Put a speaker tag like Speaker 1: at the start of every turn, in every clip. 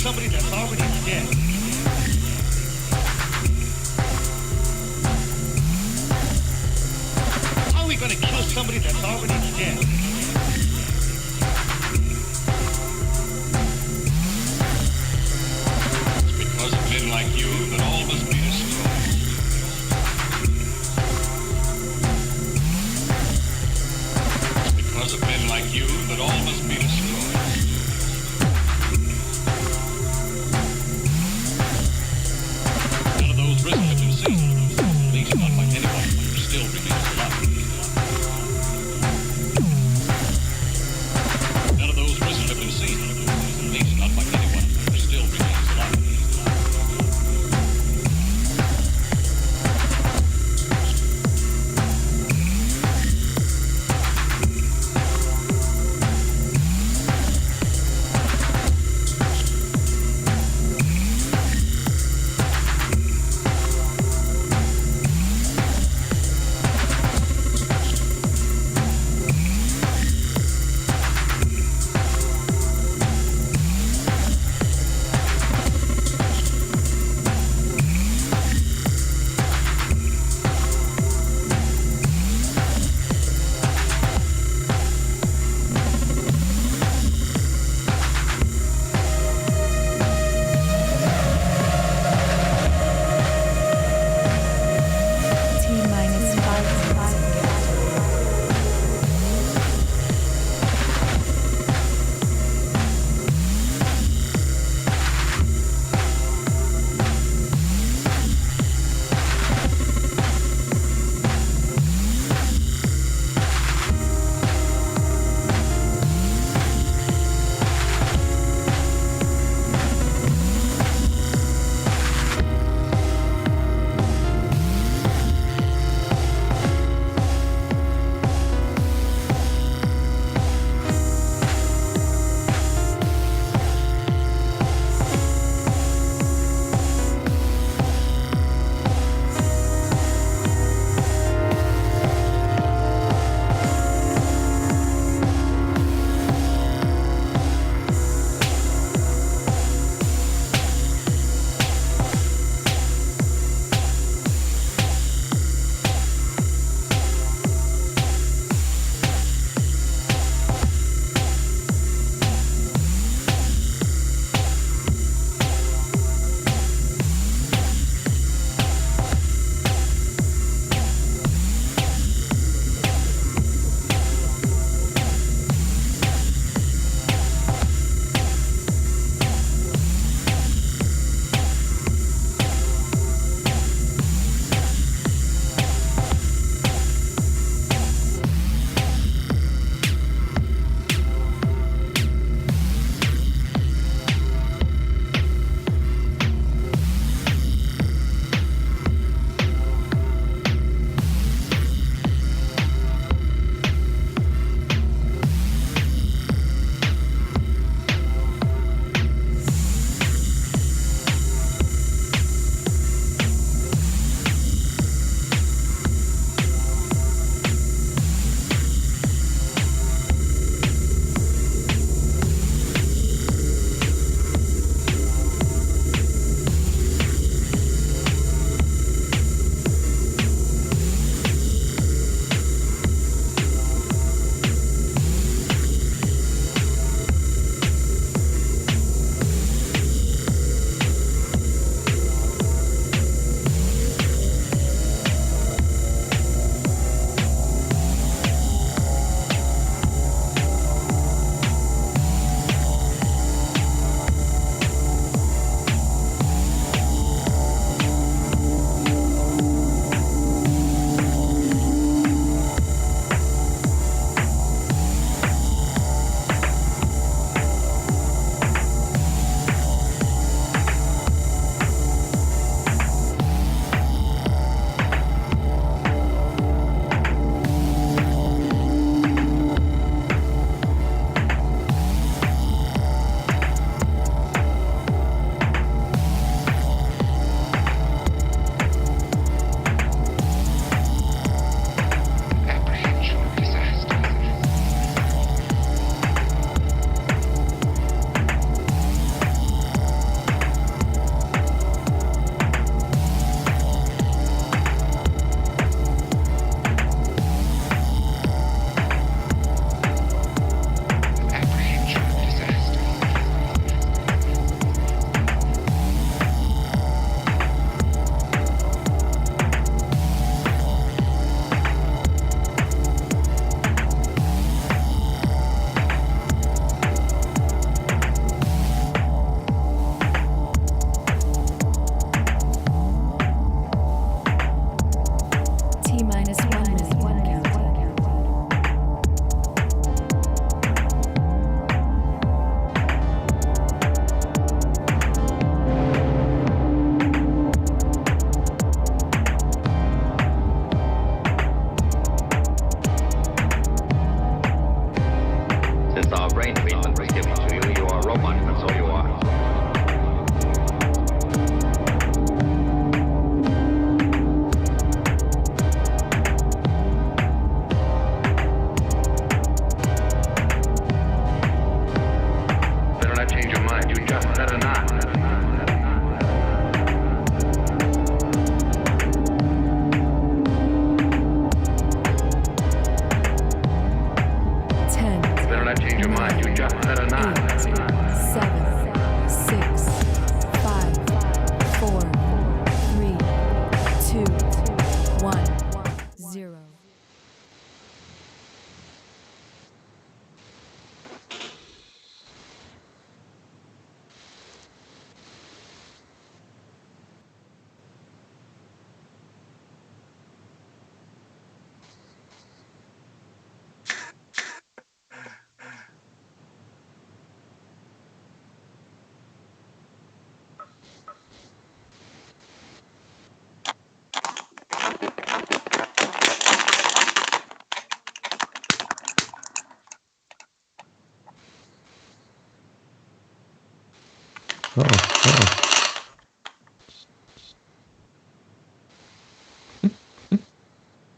Speaker 1: somebody that's already dead? How are we gonna kill somebody that's already dead?
Speaker 2: It's because of men like you that all must be destroyed. It's because of men like you that all must be destroyed. None of those risks have been seen, at least not by anyone who still remains alive.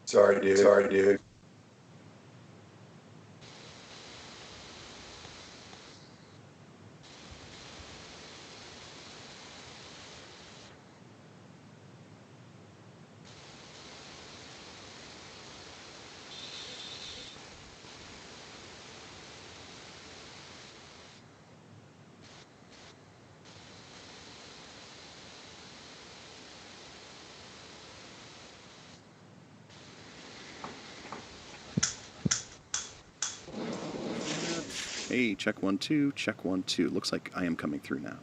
Speaker 3: Sorry, dude.
Speaker 4: Hey, check 1 2, check 1 2. Looks like I am coming through now.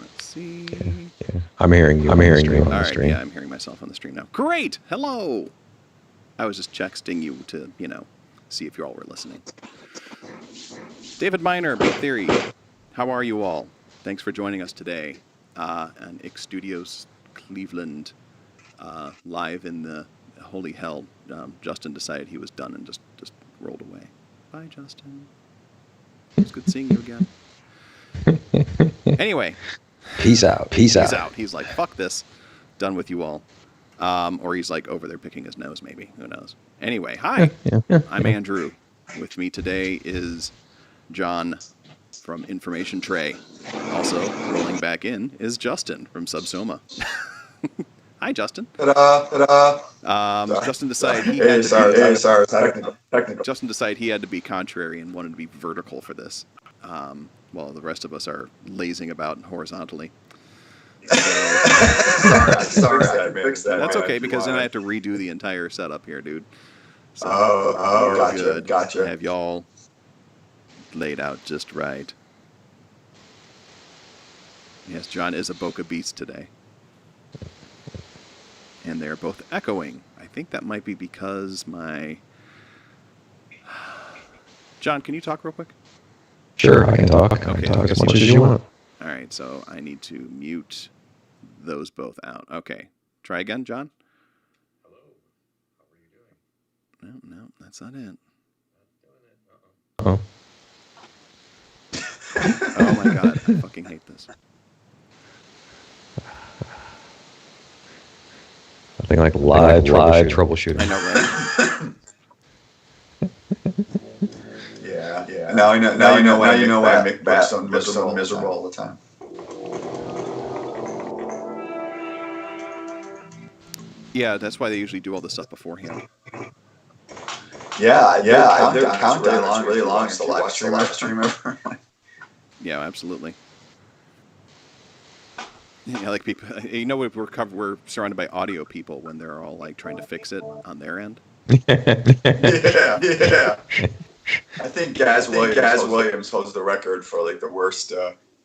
Speaker 4: Let's see.
Speaker 5: Yeah. I'm hearing you. I'm hearing you on
Speaker 4: All
Speaker 5: the
Speaker 4: right,
Speaker 5: stream.
Speaker 4: yeah, I'm hearing myself on the stream now. Great! Hello! I was just texting you to, see if you all were listening. David Miner, Big Theory. How are you all? Thanks for joining us today on X Studios Cleveland, live in the holy hell. Justin decided he was done and just rolled away. Bye, Justin. It's good seeing you again. Anyway.
Speaker 5: Peace out.
Speaker 4: He's out. He's like, fuck this. Done with you all. Or he's like over there picking his nose, maybe. Who knows? Anyway, hi.
Speaker 5: Yeah.
Speaker 4: I'm Andrew. With me today is John from Information Tray. Also, rolling back in is Justin from Subsoma. Hi, Justin.
Speaker 3: Ta-da.
Speaker 4: Justin decided he had to
Speaker 3: Sorry. Technical.
Speaker 4: Justin decided he had to be contrary and wanted to be vertical for this, while the rest of us are lazing about horizontally.
Speaker 3: Sorry, I fixed that.
Speaker 4: That's okay, because then I have to redo the entire setup here, dude. So we're
Speaker 3: Gotcha.
Speaker 4: I have y'all laid out just right. Yes, John is a Boca Beast today. And they're both echoing. I think that might be because my... John, can you talk real quick?
Speaker 5: Sure, I can talk. I can talk as much as you want.
Speaker 4: All right, so I need to mute those both out. Okay. Try again, John?
Speaker 2: Hello. How are you doing?
Speaker 4: No, that's not it.
Speaker 5: Oh.
Speaker 4: Oh my god, I fucking hate this.
Speaker 5: Nothing like live troubleshooting.
Speaker 4: I know, right?
Speaker 3: Yeah. Now you know why I make Bass so miserable all the time.
Speaker 4: Yeah, that's why they usually do all this stuff beforehand.
Speaker 3: Yeah. Their countdown is really long. It's the live stream ever.
Speaker 4: Yeah, absolutely. Yeah, like people, we're surrounded by audio people when they're all like trying to fix it on their end.
Speaker 3: Yeah. I think Gaz Williams holds the record for like the worst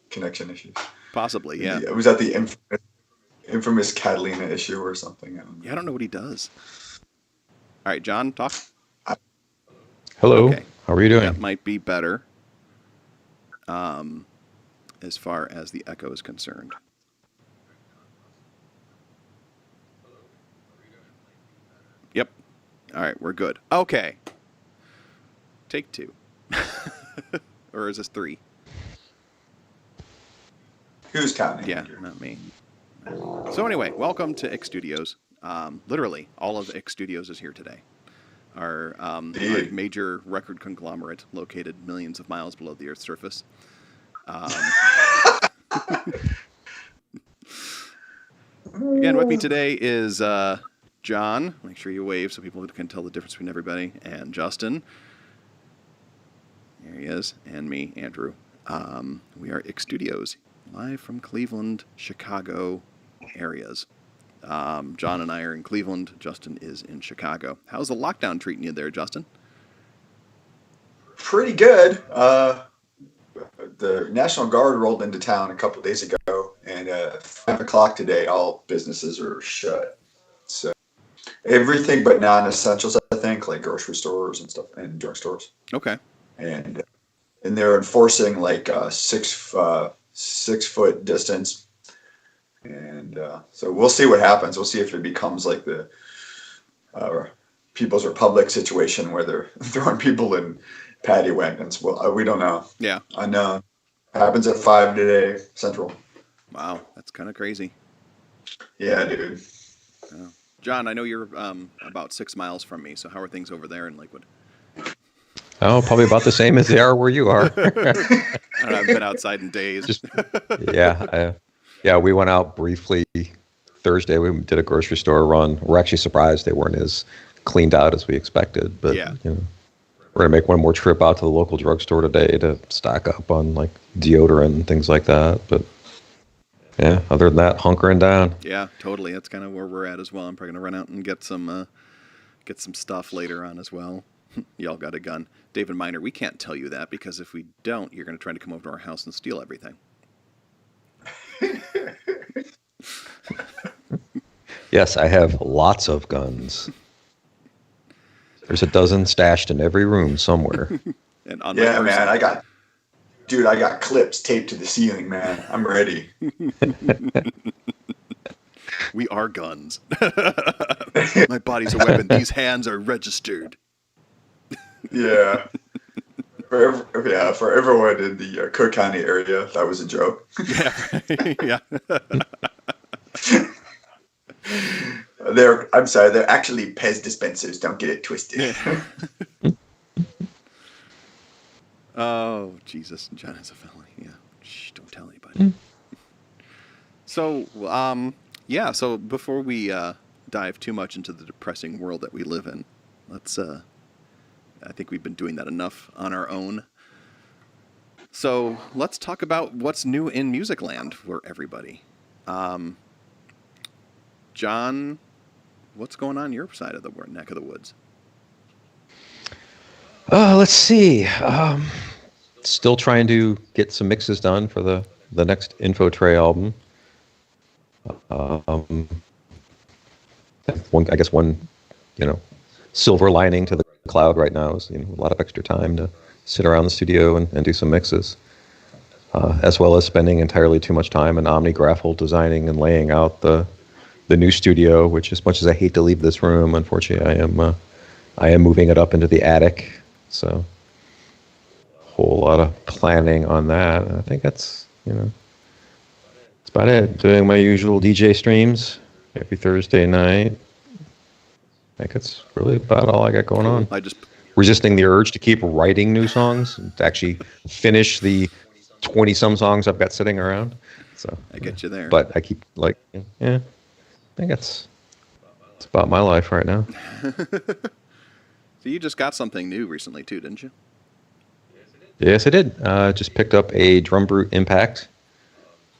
Speaker 3: connection issues.
Speaker 4: Possibly, yeah.
Speaker 3: It was at the infamous Catalina issue or something.
Speaker 4: I don't know what he does. All right, John, talk.
Speaker 5: Hello.
Speaker 4: Okay.
Speaker 5: How are you doing?
Speaker 4: That might be better. As far as the echo is concerned. Yep. All right, we're good. Okay. Take 2. Or is this 3?
Speaker 3: Who's counting?
Speaker 4: Yeah, not me. So anyway, welcome to X Studios. Literally, all of X Studios is here today. Our major record conglomerate located millions of miles below the Earth's surface. Again, with me today is John. Make sure you wave so people can tell the difference between everybody. And Justin. Here he is. And me, Andrew. We are X Studios, live from Cleveland, Chicago areas. John and I are in Cleveland. Justin is in Chicago. How's the lockdown treating you there, Justin?
Speaker 3: Pretty good. The National Guard rolled into town a couple of days ago, and at 5 o'clock today, all businesses are shut. So everything but non-essentials, I think, like grocery stores and stuff, and drugstores.
Speaker 4: Okay.
Speaker 3: And they're enforcing like 6 foot distance. And so we'll see what happens. We'll see if it becomes like the People's Republic situation where they're throwing people in paddy wagons. Well, we don't know.
Speaker 4: Yeah.
Speaker 3: Unknown. Happens at 5 today, Central.
Speaker 4: Wow, that's kind of crazy.
Speaker 3: Yeah, dude.
Speaker 4: John, I know you're about 6 miles from me, so how are things over there in Lakewood?
Speaker 5: Oh, probably about the same as they are where you are.
Speaker 4: I don't know, I've been outside in days.
Speaker 5: Just yeah, we went out briefly Thursday. We did a grocery store run. We're actually surprised they weren't as cleaned out as we expected. But
Speaker 4: Yeah.
Speaker 5: you know, we're gonna make one more trip out to the local drugstore today to stock up on like deodorant and things like that. But yeah, other than that, hunkering down.
Speaker 4: Yeah, totally. That's kind of where we're at as well. I'm probably gonna run out and get some stuff later on as well. Y'all got a gun. David Miner, we can't tell you that because if we don't, you're going to try to come over to our house and steal everything.
Speaker 5: Yes, I have lots of guns. There's a dozen stashed in every room somewhere.
Speaker 4: And on my
Speaker 3: Yeah,
Speaker 4: person.
Speaker 3: man. I got clips taped to the ceiling, man. I'm ready.
Speaker 4: We are guns. My body's a weapon. These hands are registered.
Speaker 3: Yeah. For everyone in the Cook County area, that was a joke.
Speaker 4: Yeah.
Speaker 3: I'm sorry, they're actually Pez dispensers. Don't get it twisted.
Speaker 4: Oh, Jesus. John has a felony. Yeah. Shh, don't tell anybody. So, so before we dive too much into the depressing world that we live in, let's, I think we've been doing that enough on our own. So let's talk about what's new in music land for everybody. John, what's going on your side of the neck of the woods?
Speaker 5: Let's see. Still trying to get some mixes done for the next Info Tray album. One, silver lining to the cloud right now is a lot of extra time to sit around the studio and do some mixes, as well as spending entirely too much time in OmniGraffle designing and laying out the new studio. Which, as much as I hate to leave this room, unfortunately, I am moving it up into the attic. So, a whole lot of planning on that. And I think that's that's about it. Doing my usual DJ streams every Thursday night. I think that's really about all I got going on.
Speaker 4: I just
Speaker 5: Resisting the urge to keep writing new songs, to actually finish the 20-some songs I've got sitting around. So
Speaker 4: I get you there.
Speaker 5: But I keep I think it's about my life right now.
Speaker 4: So you just got something new recently too, didn't you?
Speaker 5: Yes, I did. Just picked up a Drum Brute Impact.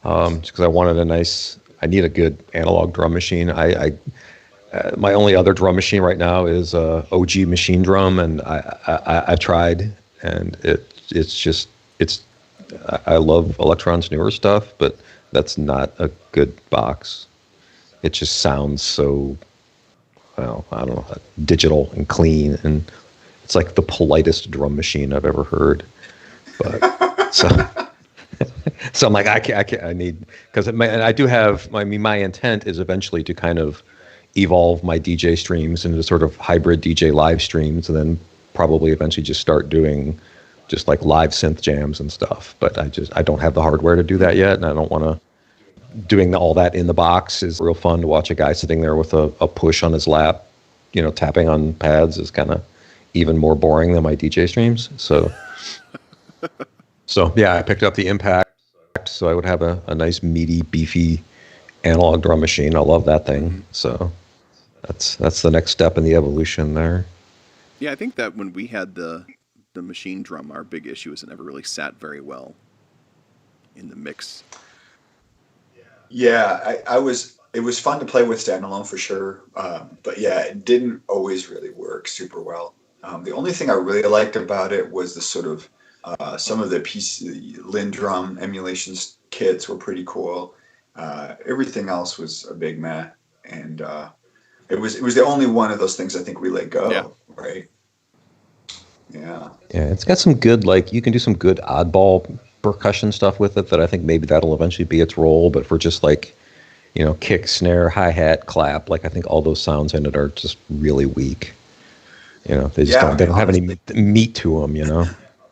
Speaker 5: Just because I need a good analog drum machine. My only other drum machine right now is OG Machine Drum, and I've tried, and I love Electron's newer stuff, but that's not a good box. It just sounds so, well, I don't know, digital and clean, and it's like the politest drum machine I've ever heard. But so I'm like, I need, because I do have, my intent is eventually to kind of evolve my DJ streams into sort of hybrid DJ live streams, and then probably eventually just start doing just like live synth jams and stuff. But I don't have the hardware to do that yet, and I don't want to. Doing all that in the box is real fun to watch a guy sitting there with a push on his lap, tapping on pads is kind of even more boring than my DJ streams. So yeah, I picked up the Impact so I would have a nice meaty, beefy analog drum machine. I love that thing. So that's the next step in the evolution there.
Speaker 4: Yeah, I think that when we had the machine drum, our big issue is it never really sat very well in the mix.
Speaker 3: Yeah, it was fun to play with standalone for sure. But yeah, it didn't always really work super well. The only thing I really liked about it was the sort of some of the Lindrum emulations kits were pretty cool. Everything else was a big meh, and it was the only one of those things I think we let go.
Speaker 4: Yeah.
Speaker 3: Right. Yeah.
Speaker 5: Yeah, it's got some good, you can do some good oddball percussion stuff with it that I think maybe that'll eventually be its role. But for just kick, snare, hi-hat, clap, I think all those sounds in it are just really weak. You know, they just
Speaker 3: Yeah,
Speaker 5: don't. They don't have any
Speaker 3: honestly.
Speaker 5: meat to them. You know.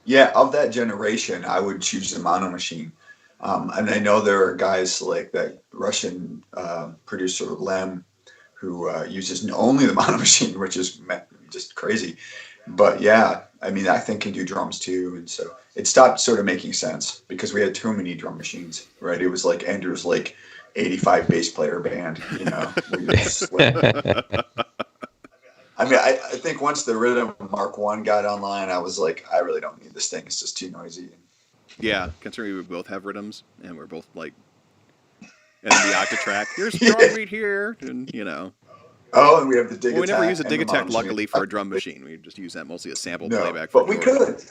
Speaker 3: Yeah, of that generation, I would choose the mono machine. And I know there are guys like that Russian producer Lem who uses only the mono machine, which is just crazy. But yeah, I mean, I think can do drums too, and so it stopped sort of making sense because we had too many drum machines, right? It was like Andrew's like 85 bass player band, you know. We just I mean, I think once the Rhythm Mark One got online, I was like, I really don't need this thing. It's just too noisy.
Speaker 4: Yeah, considering we both have rhythms and we're both like, and then the Octatrack. Here's a drum beat here, and you know.
Speaker 3: Oh, and we have the Dig
Speaker 4: Well, we
Speaker 3: Attack.
Speaker 4: never use a
Speaker 3: and
Speaker 4: Dig
Speaker 3: the mono
Speaker 4: Attack, luckily,
Speaker 3: machine.
Speaker 4: for a drum machine. We just use that mostly as sample
Speaker 3: No,
Speaker 4: playback. For
Speaker 3: but we
Speaker 4: Jordan.
Speaker 3: could.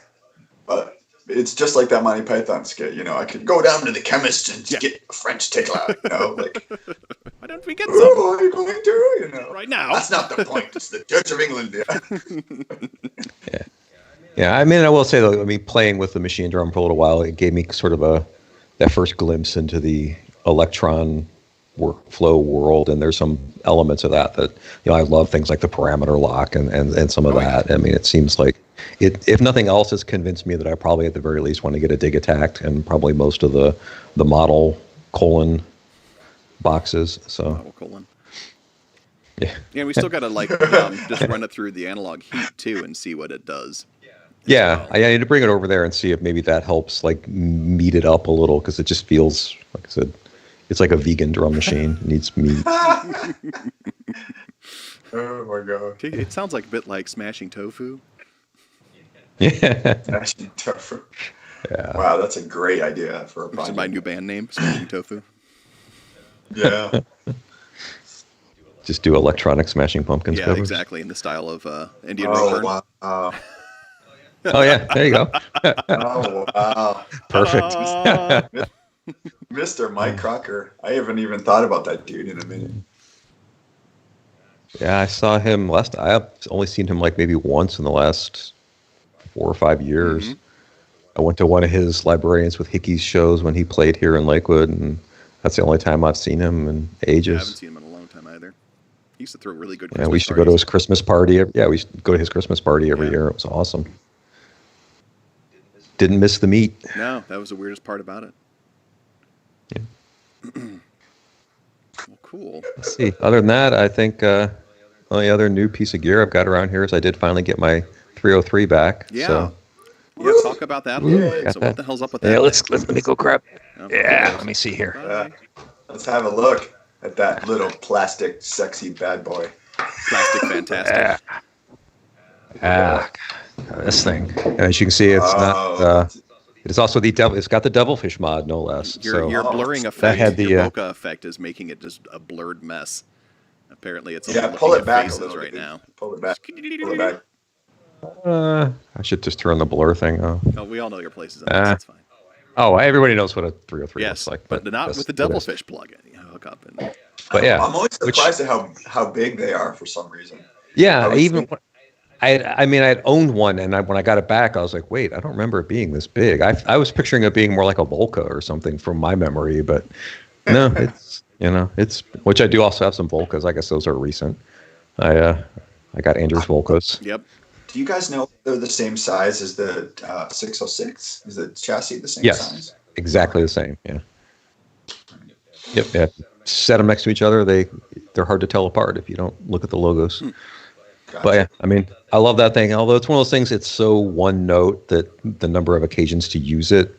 Speaker 3: But it's just like that Monty Python skit, you know. I could go down to the chemist and
Speaker 4: Yeah.
Speaker 3: get a French tickler, you know, like,
Speaker 4: Why don't we get some
Speaker 3: oh, are you going to, you know?
Speaker 4: right now?
Speaker 3: That's not the point. It's the Church of England. Yeah.
Speaker 5: Yeah, I mean, I will say though, I mean, playing with the machine drum for a little while, it gave me sort of that first glimpse into the electron workflow world, and there's some elements of that you know, I love things like the parameter lock and some of that. I mean, it seems like it, if nothing else, has convinced me that I probably at the very least want to get a Dig Attack and probably most of the model colon boxes. So
Speaker 4: Model colon.
Speaker 5: yeah.
Speaker 4: Yeah, we still gotta like just run it through the analog heat too and see what it does.
Speaker 5: Yeah, I need to bring it over there and see if maybe that helps like meat it up a little, because it just feels, like I said, it's like a vegan drum machine. It needs meat.
Speaker 3: Oh my god.
Speaker 4: It sounds like a bit like Smashing Tofu.
Speaker 5: Yeah.
Speaker 3: Smashing Tofu.
Speaker 5: Yeah.
Speaker 3: Wow, that's a great idea for a
Speaker 4: Which is
Speaker 3: project.
Speaker 4: my new band name, Smashing Tofu.
Speaker 3: Yeah.
Speaker 5: Just do electronic Smashing Pumpkins
Speaker 4: Yeah,
Speaker 5: covers.
Speaker 4: exactly, in the style of Indian
Speaker 3: Oh
Speaker 4: Reaper.
Speaker 3: wow.
Speaker 5: Oh yeah, there you go.
Speaker 3: Oh wow.
Speaker 5: Perfect.
Speaker 3: Mr. Mike Crocker. I haven't even thought about that dude in a minute.
Speaker 5: Yeah, I saw him last. I've only seen him like maybe once in the last 4 or 5 years.
Speaker 4: Mhm.
Speaker 5: I went to one of his Librarians with Hickey's shows when he played here in Lakewood, and that's the only time I've seen him in
Speaker 4: Yeah, I haven't
Speaker 5: ages.
Speaker 4: seen him in a long time either. He used to throw really good
Speaker 5: Yeah,
Speaker 4: Christmas
Speaker 5: we used to go to
Speaker 4: parties.
Speaker 5: his Christmas party. Yeah, we used to go to his Christmas party every
Speaker 4: Yeah.
Speaker 5: year. It was awesome. Didn't miss the meat.
Speaker 4: No, that was the weirdest part about it. Well, cool.
Speaker 5: Let's see. Other than that, I think only other new piece of gear I've got around here is I did finally get my 303 back.
Speaker 4: Yeah.
Speaker 5: So,
Speaker 4: Yeah, talk about that a little bit.
Speaker 5: got
Speaker 4: So
Speaker 5: that.
Speaker 4: what the hell's up with that?
Speaker 5: yeah, let me go grab.
Speaker 4: Oh,
Speaker 5: Yeah, let me see here.
Speaker 4: bye.
Speaker 3: Let's have a look at that little plastic, sexy bad boy.
Speaker 4: Plastic fantastic.
Speaker 5: Ah, this thing. And as you can see, it's not. It's also the devil. It's got the Devilfish mod, no less.
Speaker 4: Your
Speaker 5: So
Speaker 4: blurring effect,
Speaker 5: had the,
Speaker 4: your bokeh effect is making it just a blurred mess. Apparently, it's
Speaker 3: Yeah,
Speaker 4: looking
Speaker 3: pull
Speaker 4: at
Speaker 3: it back a
Speaker 4: faces
Speaker 3: little
Speaker 4: right
Speaker 3: bit.
Speaker 4: now.
Speaker 3: Pull it back. Pull it back.
Speaker 5: I should just turn the blur thing off.
Speaker 4: Oh, we all know your places. On this. It's fine.
Speaker 5: Oh, everybody knows what a 303
Speaker 4: Yes,
Speaker 5: looks like,
Speaker 4: but not
Speaker 5: that's
Speaker 4: with the
Speaker 5: what it is.
Speaker 4: Devilfish plugin. You hook up and
Speaker 5: But yeah,
Speaker 3: I'm always
Speaker 5: which-
Speaker 3: surprised at how big they are for some reason.
Speaker 5: Yeah,
Speaker 3: I was
Speaker 5: even
Speaker 3: thinking-
Speaker 5: I mean, I'd owned one, and when I got it back, I was like, wait, I don't remember it being this big. I was picturing it being more like a Volca or something from my memory, but no, it's it's which I do also have some Volcas. I guess those are recent. I got Andrew's Volcas.
Speaker 4: yep.
Speaker 3: Do you guys know if they're the same size as the 606? Is the chassis the same
Speaker 5: Yes,
Speaker 3: size?
Speaker 5: exactly the same. Yeah. Yep. Yeah. Set them next to each other. They're hard to tell apart if you don't look at the logos.
Speaker 3: Gotcha.
Speaker 5: But yeah, I mean, I love that thing. Although it's one of those things, it's so one note that the number of occasions to use it,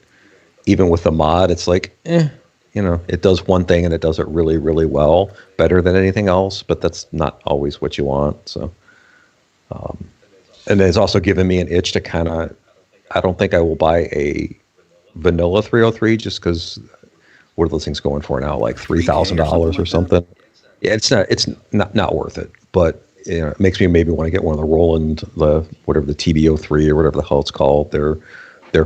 Speaker 5: even with the mod, it's like, it does one thing and it does it really, really well, better than anything else. But that's not always what you want. So, and it's also given me an itch to kind of. I don't think I will buy a vanilla 303 just because what are those things going for now? Like $3,000 or something. Yeah, it's not worth it. But it makes me maybe want to get one of the Roland, whatever the TB03 or whatever the hell it's called, their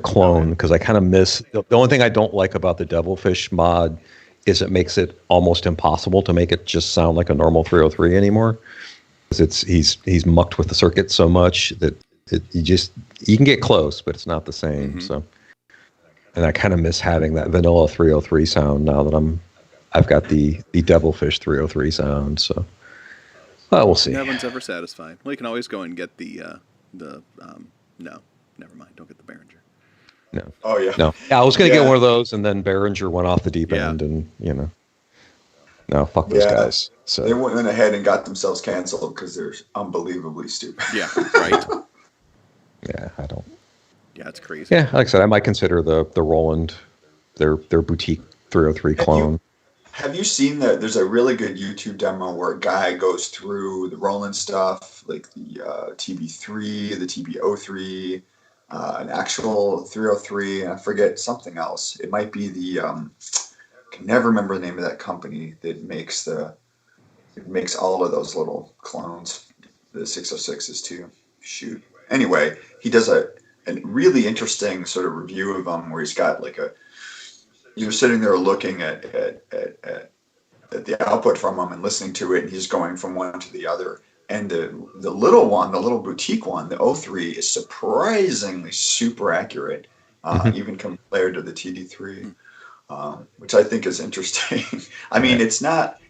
Speaker 5: clone, because I kind of miss the only thing I don't like about the Devilfish mod is it makes it almost impossible to make it just sound like a normal 303 anymore. Because he's mucked with the circuit so much that you can get close, but it's not the same.
Speaker 4: Mm-hmm.
Speaker 5: So, and I kind of miss having that vanilla 303 sound now that I've got the Devilfish 303 sound. So, Well, we'll see.
Speaker 4: No one's ever satisfied. Well, you can always go and get no, never mind. Don't get the Behringer.
Speaker 5: No.
Speaker 3: Oh yeah.
Speaker 5: No. Yeah, I was going to
Speaker 3: Yeah.
Speaker 5: get one of those, and then Behringer went off the deep
Speaker 4: Yeah.
Speaker 5: end, and no, fuck those
Speaker 3: Yeah.
Speaker 5: guys.
Speaker 3: They
Speaker 5: So
Speaker 3: went ahead and got themselves canceled because they're unbelievably stupid.
Speaker 4: Yeah, right.
Speaker 5: yeah, I don't.
Speaker 4: Yeah, it's crazy.
Speaker 5: Yeah, like I said, I might consider the Roland, their boutique 303 clone.
Speaker 3: Have you seen that? There's a really good YouTube demo where a guy goes through the Roland stuff, like the TB3, the TB03, an actual 303, and I forget something else. It might be the I can never remember the name of that company that makes all of those little clones. The 606s too. Shoot. Anyway, he does a really interesting sort of review of them where he's got like you're sitting there looking at the output from them and listening to it, and he's going from one to the other. And the little one, the little boutique one, the 03, is surprisingly super accurate, even compared to the TD3, which I think is interesting. I mean, it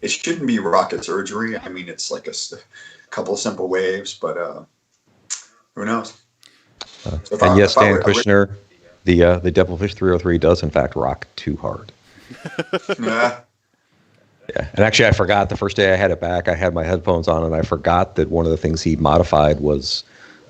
Speaker 3: shouldn't be rocket surgery. I mean, it's like a couple of simple waves, but who knows?
Speaker 5: And yes, Dan Kushner, the Devilfish 303 does in fact rock too hard.
Speaker 3: Yeah.
Speaker 5: Yeah, and actually, I forgot the first day I had it back. I had my headphones on, and I forgot that one of the things he modified was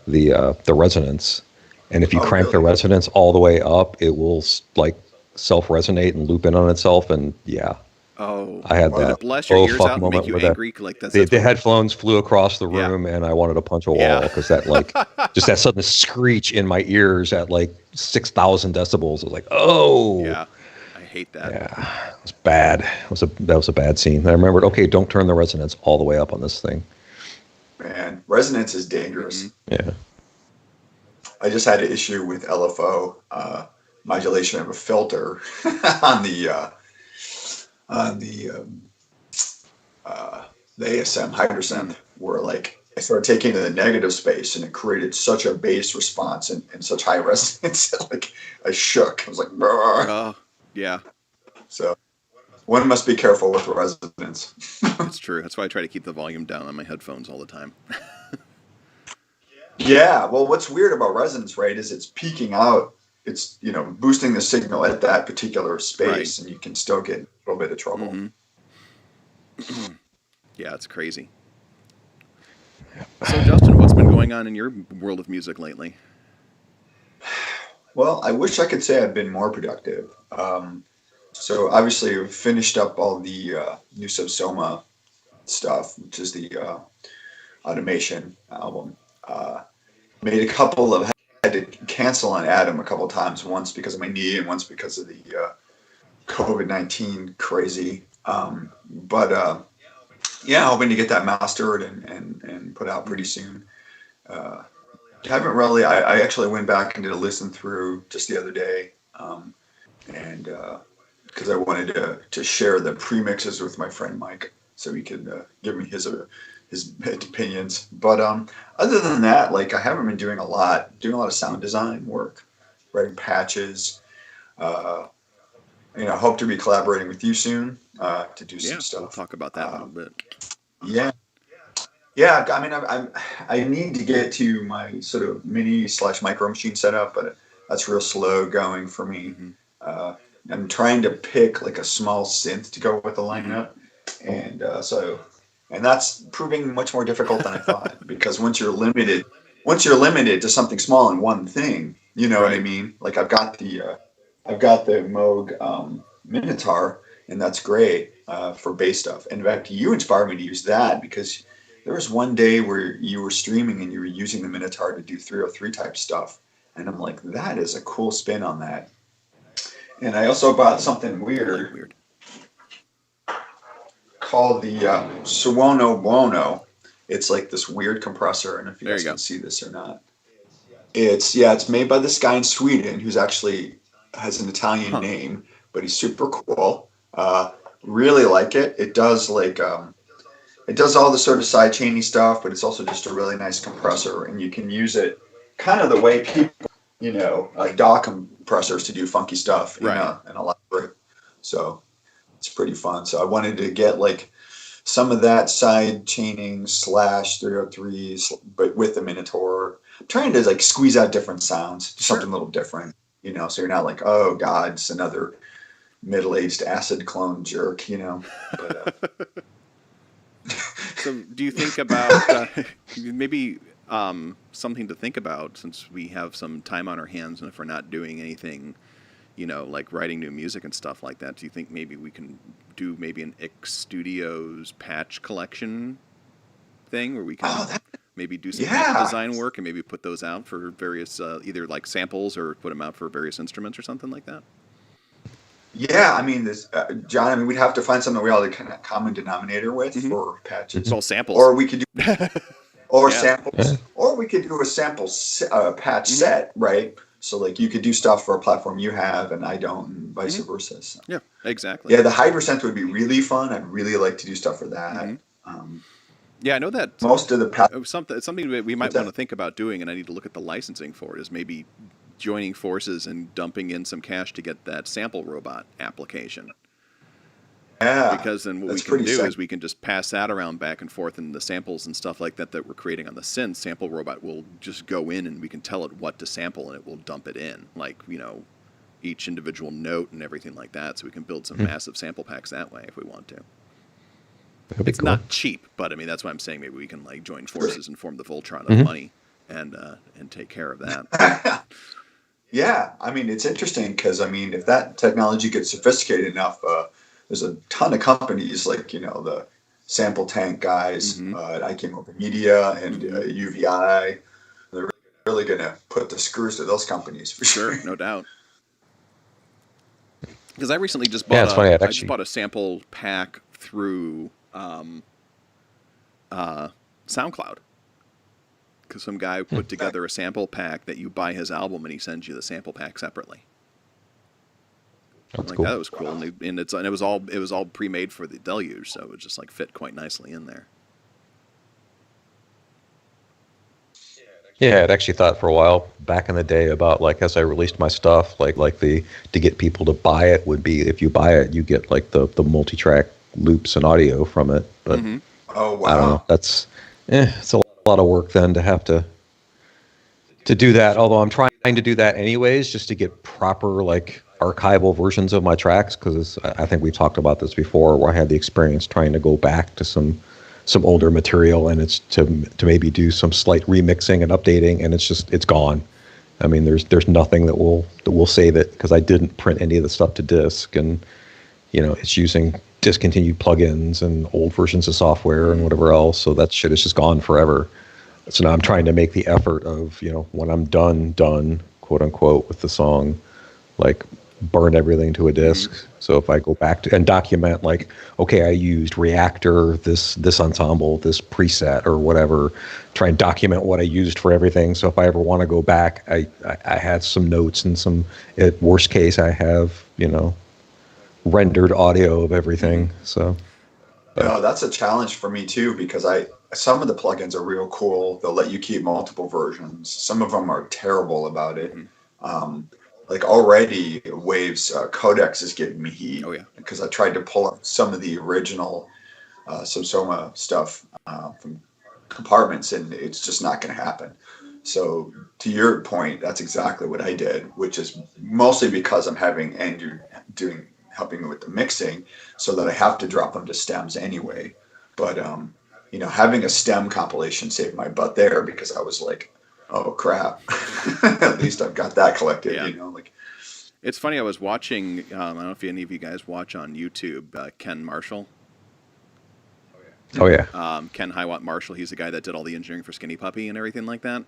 Speaker 5: the resonance. And if you crank the resonance all the way up, it will like self-resonate and loop in on itself. And yeah, I had that.
Speaker 4: Bless your ears
Speaker 5: fuck
Speaker 4: out and
Speaker 5: moment
Speaker 4: make you
Speaker 5: where
Speaker 4: angry. Like
Speaker 5: the headphones flew across the room, and I wanted to punch a wall
Speaker 4: Yeah.
Speaker 5: because that like just that sudden screech in my ears at like 6,000 decibels. I was like, oh
Speaker 4: Yeah, I hate that.
Speaker 5: yeah, it was bad. That was a bad scene. And I remembered, okay, don't turn the resonance all the way up on this thing.
Speaker 3: Man, resonance is dangerous.
Speaker 5: Yeah.
Speaker 3: I just had an issue with LFO modulation of a filter on the ASM Hydrosynth, where like I started taking it to the negative space, and it created such a bass response and such high resonance that like I shook. I was like, "Brr."
Speaker 4: Oh, yeah,
Speaker 3: So one must be careful with resonance.
Speaker 4: that's true. That's why I try to keep the volume down on my headphones all the time.
Speaker 3: Yeah, well, what's weird about resonance, right, is it's peaking out. It's boosting the signal at that particular space, and you can still get a little bit of trouble.
Speaker 4: Mm-hmm. Yeah, it's crazy. So, Justin, what's been going on in your world of music lately?
Speaker 3: Well, I wish I could say I've been more productive. So obviously we finished up all the new Subsoma stuff, which is the automation album. Had to cancel on Adam a couple of times, once because of my knee and once because of the COVID-19 crazy. But hoping to get that mastered and put out pretty soon. Haven't really. I actually went back and did a listen through just the other day, and because I wanted to share the premixes with my friend Mike, so he could give me his opinions. But other than that, like I haven't been doing a lot of sound design work, writing patches. Hope to be collaborating with you soon to do some stuff.
Speaker 4: We'll talk about that in a little bit.
Speaker 3: Yeah. I mean, I need to get to my sort of mini/micro machine setup, but that's real slow going for me.
Speaker 4: Mm-hmm.
Speaker 3: I'm trying to pick like a small synth to go with the lineup, and that's proving much more difficult than I thought, because once you're limited to something small and one thing, you know what I mean? Like I've got the Moog Minotaur, and that's great for bass stuff. And in fact, you inspired me to use that, because there was one day where you were streaming and you were using the Minotaur to do 303 type stuff, and I'm like, that is a cool spin on that. And I also bought something weird. Called the Suono Buono. It's like this weird compressor, and if you guys can see this or not. It's made by this guy in Sweden who's actually has an Italian name, but he's super cool. Really like it. It does it does all the sort of side chainy stuff, but it's also just a really nice compressor, and you can use it kind of the way people, like DAW compressors to do funky stuff in a library. So it's pretty fun. So I wanted to get like some of that side chaining / 303s, but with the Minotaur. I'm trying to like squeeze out different sounds, something a little different, you know, so you're not like, oh God, it's another middle-aged acid clone jerk, you know. But,
Speaker 4: So do you think about maybe something to think about, since we have some time on our hands, and if we're not doing anything, you know, like writing new music and stuff like that, do you think maybe we can do maybe an X Studios patch collection thing where we can maybe do some design work and maybe put those out for various either like samples or put them out for various instruments or something like that?
Speaker 3: yeah, I mean, this, John, I mean, we'd have to find something we all kind of common denominator with for patches.
Speaker 4: It's all samples.
Speaker 3: Or we could do
Speaker 4: Yeah.
Speaker 3: samples, or we could do a sample patch set, right? So like you could do stuff for a platform you have and I don't, and vice versa. So.
Speaker 4: Yeah, exactly.
Speaker 3: Yeah, the Hydra Center would be really fun. I'd really like to do stuff for that.
Speaker 4: Yeah, I know that
Speaker 3: Most of the
Speaker 4: something that we might want to think about doing, and I need to look at the licensing for it, is maybe joining forces and dumping in some cash to get that sample robot application.
Speaker 3: yeah,
Speaker 4: Because then what we
Speaker 3: that's
Speaker 4: can
Speaker 3: pretty
Speaker 4: do
Speaker 3: sick.
Speaker 4: is we can just pass that around back and forth, and the samples and stuff like that we're creating on the synth, Sample Robot will just go in and we can tell it what to sample and it will dump it in, like, you know, each individual note and everything like that, so we can build some massive sample packs that way if we want to.
Speaker 5: That'd be
Speaker 4: It's
Speaker 5: cool.
Speaker 4: not cheap, but I mean, that's why I'm saying maybe we can like join forces and form the Voltron of money and take care of that.
Speaker 3: Yeah, I mean, it's interesting because, I mean, if that technology gets sophisticated enough, there's a ton of companies like, you know, the Sample Tank guys at IK Multimedia and UVI. They're really going to put the screws to those companies for sure.
Speaker 4: Sure, no doubt. Because I recently just
Speaker 5: Yeah,
Speaker 4: bought
Speaker 5: it's funny,
Speaker 4: I
Speaker 5: I'd
Speaker 4: just
Speaker 5: actually-
Speaker 4: bought a sample pack through SoundCloud. Because some guy put together a sample pack that you buy his album and he sends you the sample pack separately.
Speaker 5: That's
Speaker 4: Like
Speaker 5: cool.
Speaker 4: that was cool, and it was all pre-made for the Deluge, so it just like fit quite nicely in there.
Speaker 5: Yeah, I'd actually thought for a while back in the day about like as I released my stuff, like the to get people to buy it would be if you buy it, you get like the multi-track loops and audio from it. But
Speaker 3: Oh, wow.
Speaker 5: I don't know. That's it's a lot of work then to have to do that. Although I'm trying to do that anyways, just to get proper like archival versions of my tracks, because I think we've talked about this before, where I had the experience trying to go back to some older material, and it's to maybe do some slight remixing and updating, and it's gone. I mean, there's nothing that will save it, because I didn't print any of the stuff to disk, and you know, it's using discontinued plugins and old versions of software and whatever else. So that shit is just gone forever. So now I'm trying to make the effort of, you know, when I'm done, quote unquote, with the song, like burn everything to a disk. So if I go back to and document, like, okay, I used Reactor, this ensemble, this preset or whatever, try and document what I used for everything. So if I ever want to go back, I have some notes and some, at worst case, I have, you know, rendered audio of everything. So
Speaker 3: No, that's a challenge for me too, because some of the plugins are real cool. They'll let you keep multiple versions. Some of them are terrible about it. Like already Waves Codex is giving me heat.
Speaker 4: Oh, yeah.
Speaker 3: Because I tried to pull up some of the original Subsoma stuff from compartments, and it's just not going to happen. So to your point, that's exactly what I did, which is mostly because I'm having Andrew helping me with the mixing, so that I have to drop them to stems anyway. But you know, having a stem compilation saved my butt there, because I was like, oh crap, at least I've got that collected.
Speaker 4: Yeah.
Speaker 3: You know, like
Speaker 4: It's funny, I was watching, I don't know if any of you guys watch on YouTube, Ken Marshall.
Speaker 5: oh yeah.
Speaker 4: Ken Highwatt Marshall, he's the guy that did all the engineering for Skinny Puppy and everything like that.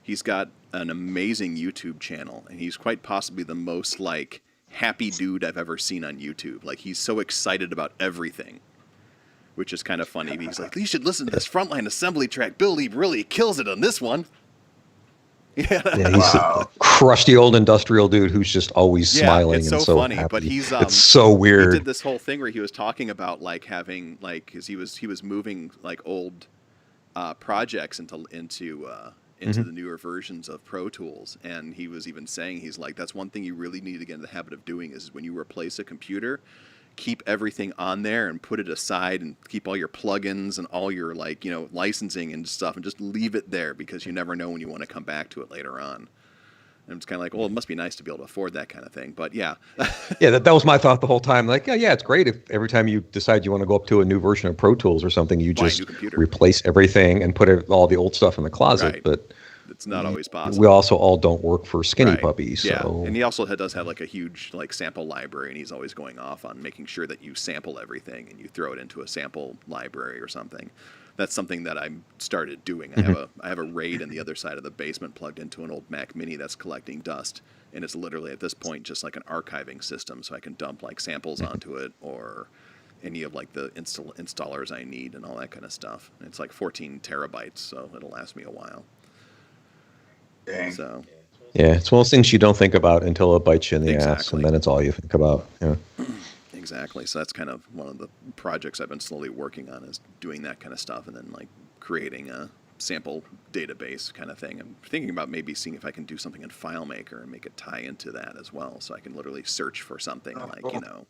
Speaker 4: He's got an amazing YouTube channel, and he's quite possibly the most like happy dude I've ever seen on YouTube. Like, he's so excited about everything, which is kind of funny. He's like, you should listen to this Frontline assembly track. Billy really kills it on this one. Yeah,
Speaker 5: Yeah, he's
Speaker 3: Wow.
Speaker 5: a crusty old industrial dude who's just always smiling
Speaker 4: it's
Speaker 5: and
Speaker 4: so
Speaker 5: so
Speaker 4: funny.
Speaker 5: happy.
Speaker 4: But he's
Speaker 5: it's so
Speaker 4: he
Speaker 5: weird.
Speaker 4: did this whole thing where he was talking about like having like, because he was moving like old projects into the newer versions of Pro Tools, and he was even saying, he's like, that's one thing you really need to get in the habit of doing is when you replace a computer, keep everything on there and put it aside and keep all your plugins and all your like, you know, licensing and stuff and just leave it there because you never know when you want to come back to it later on. And it's kind of like, well, it must be nice to be able to afford that kind of thing. But yeah.
Speaker 5: Yeah, that was my thought the whole time. Like, yeah, it's great if every time you decide you want to go up to a new version of Pro Tools or something, you
Speaker 4: Buy a
Speaker 5: just
Speaker 4: new computer.
Speaker 5: replace everything and put all the old stuff in the closet.
Speaker 4: Right.
Speaker 5: But
Speaker 4: it's not always possible.
Speaker 5: we also all don't work for skinny
Speaker 4: Right.
Speaker 5: puppies.
Speaker 4: Yeah,
Speaker 5: So.
Speaker 4: and he also does have like a huge like sample library, and he's always going off on making sure that you sample everything and you throw it into a sample library or something. That's something that I started doing. I have a RAID in the other side of the basement plugged into an old Mac Mini that's collecting dust, and it's literally at this point just like an archiving system, so I can dump like samples onto it or any of like the installers I need and all that kind of stuff. And it's like 14 terabytes, so it'll last me a while.
Speaker 3: Dang.
Speaker 4: So.
Speaker 5: Yeah, it's one of those things you don't think about until it bites you in the ass,
Speaker 4: Exactly.
Speaker 5: and then it's all you think about. Yeah.
Speaker 4: Exactly. So that's kind of one of the projects I've been slowly working on is doing that kind of stuff and then like creating a sample database kind of thing. I'm thinking about maybe seeing if I can do something in FileMaker and make it tie into that as well. So I can literally search for something like,
Speaker 3: cool.
Speaker 4: you know,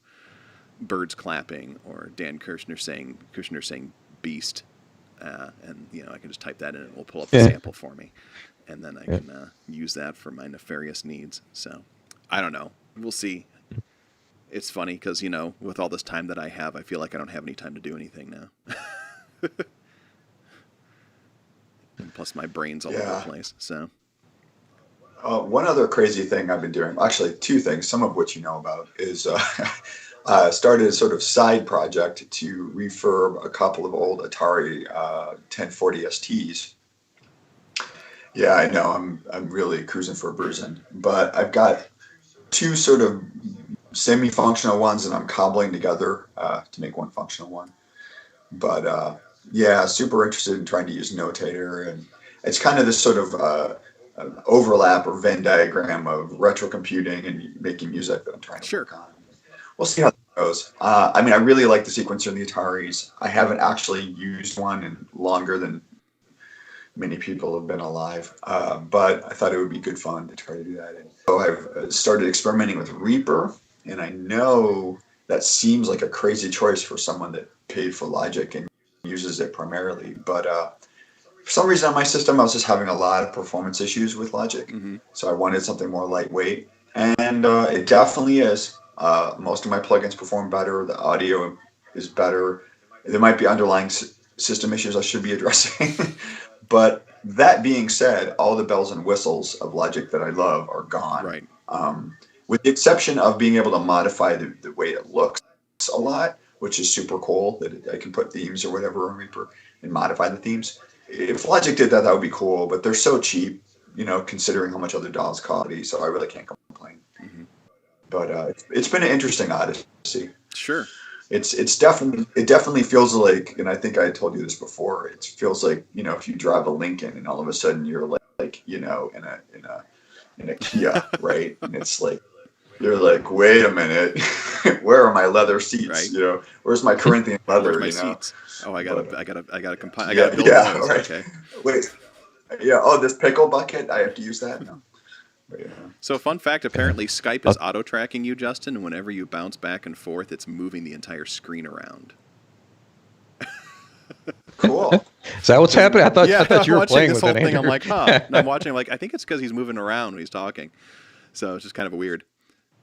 Speaker 4: birds clapping or Dan Kirshner saying beast. And, you know, I can just type that in and it will pull up the sample for me. And then I can use that for my nefarious needs. So I don't know. We'll see. It's funny because, you know, with all this time that I have, I feel like I don't have any time to do anything now. And plus my brain's all over the place. So
Speaker 3: one other crazy thing I've been doing, actually two things, some of which you know about, is started a sort of side project to refurb a couple of old Atari 1040 STs. Yeah, I know, I'm really cruising for a bruising, but I've got two sort of semi-functional ones and I'm cobbling together to make one functional one. But yeah, super interested in trying to use Notator, and it's kind of this sort of overlap or Venn diagram of retro computing and making music that I'm trying to work on. We'll see how that goes. I mean, I really like the sequencer in the Ataris. I haven't actually used one in longer than many people have been alive, but I thought it would be good fun to try to do that. And so I've started experimenting with Reaper, and I know that seems like a crazy choice for someone that paid for Logic and uses it primarily, but for some reason on my system I was just having a lot of performance issues with Logic, so I wanted something more lightweight, and it definitely is. Most of my plugins perform better, the audio is better. There might be underlying system issues I should be addressing, but that being said, all the bells and whistles of Logic that I love are gone.
Speaker 4: Right.
Speaker 3: With the exception of being able to modify the way it looks a lot, which is super cool, that I can put themes or whatever on Reaper and modify the themes. If Logic did that, that would be cool, but they're so cheap, you know, considering how much other DAWs cost, so I really can't complain. But it's been an interesting odyssey.
Speaker 4: Sure.
Speaker 3: It definitely feels like, and I think I told you this before, it feels like, you know, if you drive a Lincoln and all of a sudden you're like you know, in a Kia, right? And it's like, you're like, wait a minute, where are my leather seats?
Speaker 4: Right.
Speaker 3: You know, where's my Corinthian leather?
Speaker 4: Where's my
Speaker 3: you know?
Speaker 4: seats? Oh, I gotta compile. I
Speaker 3: Yeah,
Speaker 4: gotta build
Speaker 3: yeah,
Speaker 4: those.
Speaker 3: right.
Speaker 4: Okay.
Speaker 3: Wait, yeah. Oh, this pickle bucket, I have to use that. No. But, yeah.
Speaker 4: So, fun fact: apparently, Skype is auto tracking you, Justin. And whenever you bounce back and forth, it's moving the entire screen around.
Speaker 3: Cool.
Speaker 5: Is that what's happening? I thought
Speaker 4: I'm
Speaker 5: you were
Speaker 4: watching
Speaker 5: playing
Speaker 4: this
Speaker 5: with
Speaker 4: whole
Speaker 5: it,
Speaker 4: thing.
Speaker 5: Andrew.
Speaker 4: I'm like, huh. And I'm watching. Like, I think it's because he's moving around when he's talking. So it's just kind of weird.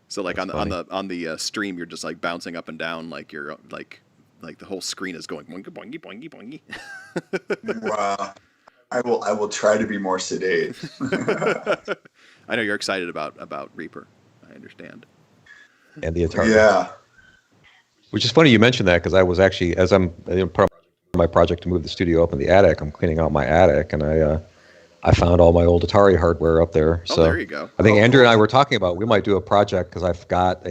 Speaker 4: So like on the stream, you're just like bouncing up and down, like you're like the whole screen is going boingy boingy boingy boingy.
Speaker 3: Wow. I will try to be more sedate.
Speaker 4: I know you're excited about Reaper. I understand.
Speaker 5: And the Atari.
Speaker 3: Yeah.
Speaker 5: Which is funny you mentioned that, because I was actually, as I'm part of my project to move the studio up in the attic, I'm cleaning out my attic, and I found all my old Atari hardware up there.
Speaker 4: Oh,
Speaker 5: So
Speaker 4: there you go.
Speaker 5: I think Andrew and I were talking about we might do a project, because I've got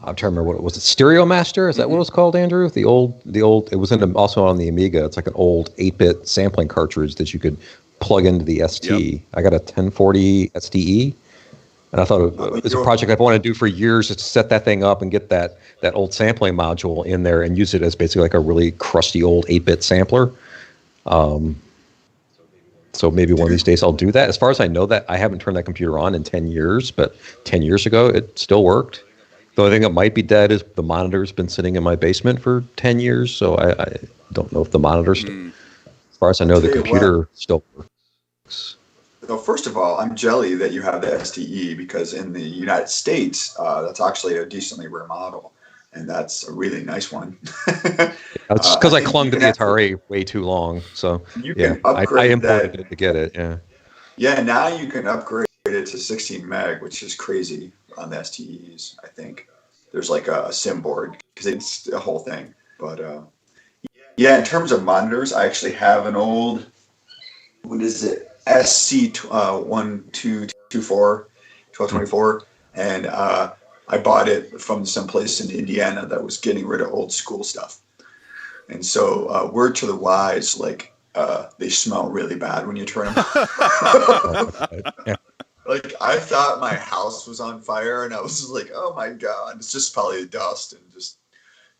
Speaker 5: I'm trying to remember what it was. Stereo Master? Is that what it was called, Andrew? The old. It was also on the Amiga. It's like an old 8-bit sampling cartridge that you could plug into the ST.
Speaker 4: Yep.
Speaker 5: I got a 1040 STE, and I thought it's a project I've wanted to do for years, is to set that thing up and get that old sampling module in there and use it as basically like a really crusty old 8-bit sampler. So maybe one of these days I'll do that. As far as I know, that I haven't turned that computer on in 10 years, but 10 years ago it still worked. The only thing that might be dead is the monitor's been sitting in my basement for 10 years, so I don't know if the monitor's as far as I know, the
Speaker 3: Tell you
Speaker 5: computer still works.
Speaker 3: So first of all, I'm jelly that you have the STE because in the United States, that's actually a decently rare model, and that's a really nice one.
Speaker 5: It's because I
Speaker 3: think
Speaker 5: clung
Speaker 3: you
Speaker 5: to
Speaker 3: can
Speaker 5: the Atari way too long, so
Speaker 3: You
Speaker 5: yeah,
Speaker 3: can
Speaker 5: I
Speaker 3: upgrade
Speaker 5: imported
Speaker 3: that.
Speaker 5: it to get it. Yeah,
Speaker 3: Yeah, now you can upgrade it to 16 meg, which is crazy on the STEs. I think there's like a sim board because it's a whole thing. But yeah, in terms of monitors, I actually have an old, what is it, SC 1224, and I bought it from some place in Indiana that was getting rid of old school stuff. And so, word to the wise, like they smell really bad when you turn them. Like I thought my house was on fire, and I was just like, "Oh my god!" It's just probably dust and just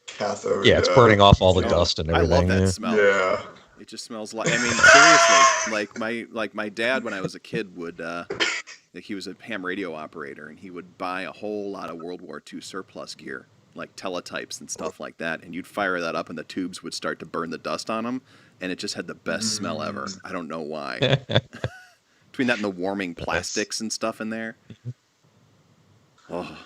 Speaker 3: cathode.
Speaker 5: yeah, it's burning off all the
Speaker 3: you know,
Speaker 5: dust and
Speaker 4: I
Speaker 5: everything.
Speaker 4: love that
Speaker 5: Yeah.
Speaker 4: smell.
Speaker 3: Yeah,
Speaker 4: It just smells like. I mean, seriously, like my dad when I was a kid would. Like he was a ham radio operator, and he would buy a whole lot of World War II surplus gear, like teletypes and stuff like that. And you'd fire that up, and the tubes would start to burn the dust on them, and it just had the best smell ever. I don't know why. Between that and the warming plastics and stuff in there. Oh,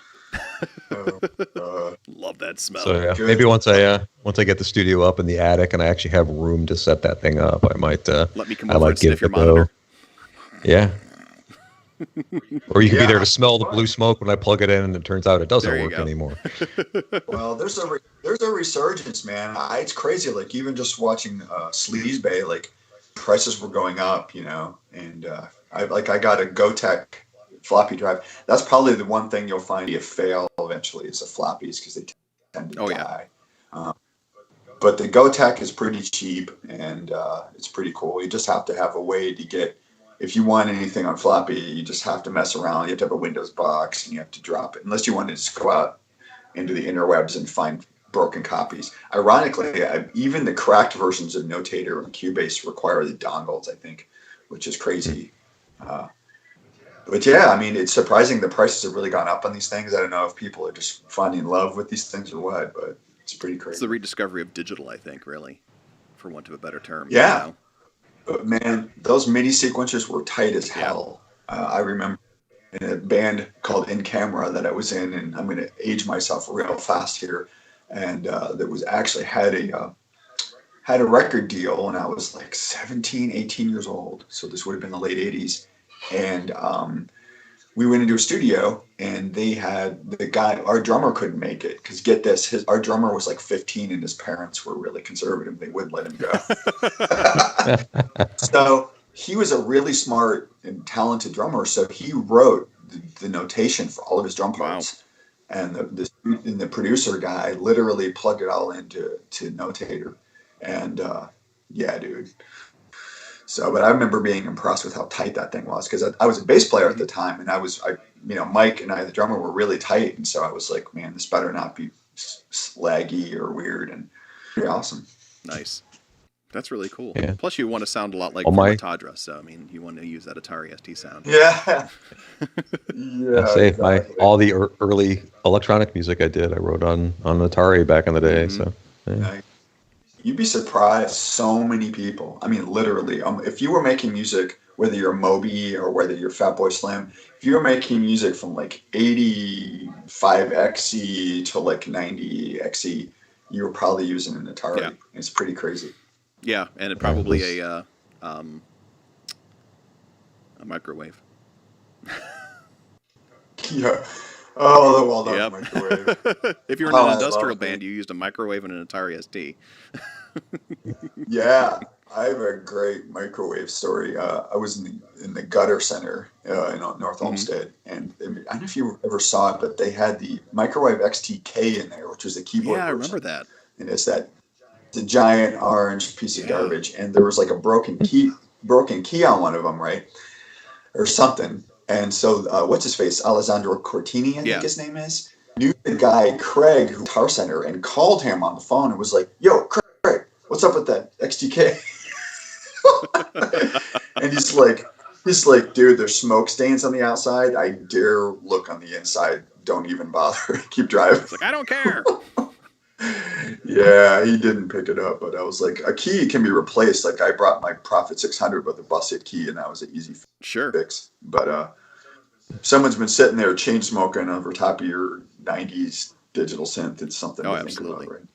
Speaker 4: love that smell.
Speaker 5: So yeah,
Speaker 3: Good.
Speaker 5: maybe once I get the studio up in the attic and I actually have room to set that thing up, I might.
Speaker 4: Let me come
Speaker 5: I
Speaker 4: over
Speaker 5: might
Speaker 4: and sniff
Speaker 5: give
Speaker 4: your
Speaker 5: it a go.
Speaker 4: monitor.
Speaker 5: Yeah. Or you can be
Speaker 3: Yeah.
Speaker 5: there to smell the blue smoke when I plug it in, and it turns out it doesn't
Speaker 4: There you
Speaker 5: work
Speaker 4: go.
Speaker 5: anymore.
Speaker 3: well, there's a resurgence, man. It's crazy. Like even just watching Sleaze Bay, like prices were going up, you know. And I got a GoTech floppy drive. That's probably the one thing you'll find you fail eventually is the floppies because they tend to
Speaker 4: Oh, yeah.
Speaker 3: die. But the GoTech is pretty cheap and it's pretty cool. You just have to have a way to get. If you want anything on floppy, you just have to mess around. You have to have a Windows box and you have to drop it. Unless you want to just go out into the interwebs and find broken copies. Ironically, even the cracked versions of Notator and Cubase require the dongles, I think, which is crazy. But yeah, I mean, it's surprising the prices have really gone up on these things. I don't know if people are just finding love with these things or what, but it's pretty
Speaker 4: It's
Speaker 3: crazy.
Speaker 4: the rediscovery of digital, I think, really, for want of a better term.
Speaker 3: Yeah.
Speaker 4: You know?
Speaker 3: But man, those MIDI sequencers were tight as hell. I remember in a band called In Camera that I was in, and I'm going to age myself real fast here, and that was actually had a record deal when I was like 17, 18 years old. So this would have been the late 80s. And we went into a studio, and they had the guy, our drummer couldn't make it because get this, our drummer was like 15 and his parents were really conservative. They wouldn't let him go. So he was a really smart and talented drummer. So he wrote the notation for all of his drum parts. Wow. And the producer guy literally plugged it all into Notator. And yeah, dude. So, but I remember being impressed with how tight that thing was because I was a bass player at the time, and Mike and I, the drummer, were really tight, and so I was like, man, this better not be laggy or weird, and pretty awesome.
Speaker 4: Nice. That's really cool.
Speaker 5: Yeah.
Speaker 4: Plus, you want to sound a lot like Tadra, so I mean, you want to use that Atari ST sound.
Speaker 3: Yeah. Yeah.
Speaker 5: Say
Speaker 3: exactly.
Speaker 5: all the early electronic music I did, I wrote on Atari back in the day.
Speaker 4: Mm-hmm.
Speaker 5: So yeah.
Speaker 3: You'd be surprised. So many people. I mean, literally. If you were making music, whether you're Moby or whether you're Fatboy Slim, if you were making music from like 85XE to like 90XE, you were probably using an Atari.
Speaker 4: Yeah.
Speaker 3: It's pretty crazy.
Speaker 4: Yeah, and it probably a microwave.
Speaker 3: Yeah. Oh, the well-done
Speaker 4: Yep.
Speaker 3: microwave.
Speaker 4: If you were in
Speaker 3: Oh,
Speaker 4: an
Speaker 3: I
Speaker 4: industrial
Speaker 3: love
Speaker 4: band, you used a microwave and an Atari ST.
Speaker 3: Yeah, I have a great microwave story. I was in the Gutter Center in North Olmsted, and I don't know if you ever saw it, but they had the microwave XTK in there, which was the keyboard.
Speaker 4: Yeah, I
Speaker 3: version.
Speaker 4: remember that.
Speaker 3: And it's a giant orange piece of garbage, and there was like a broken key on one of them, right, or something. And so, what's his face? Alessandro Cortini, I think his name is. Knew the guy Craig, who Guitar Center, and called him on the phone and was like, "Yo, Craig, what's up with that XTK?" And he's like, dude, there's smoke stains on the outside. I dare look on the inside. don't even bother. Keep driving.
Speaker 4: It's like, I don't care.
Speaker 3: Yeah, he didn't pick it up, but I was like, a key can be replaced. Like I brought my Prophet 600 with a busted key, and that was an easy
Speaker 4: Sure.
Speaker 3: fix. But someone's been sitting there chain smoking over top of your 90s digital synth. It's something
Speaker 4: Oh,
Speaker 3: to think
Speaker 4: absolutely.
Speaker 3: about, right?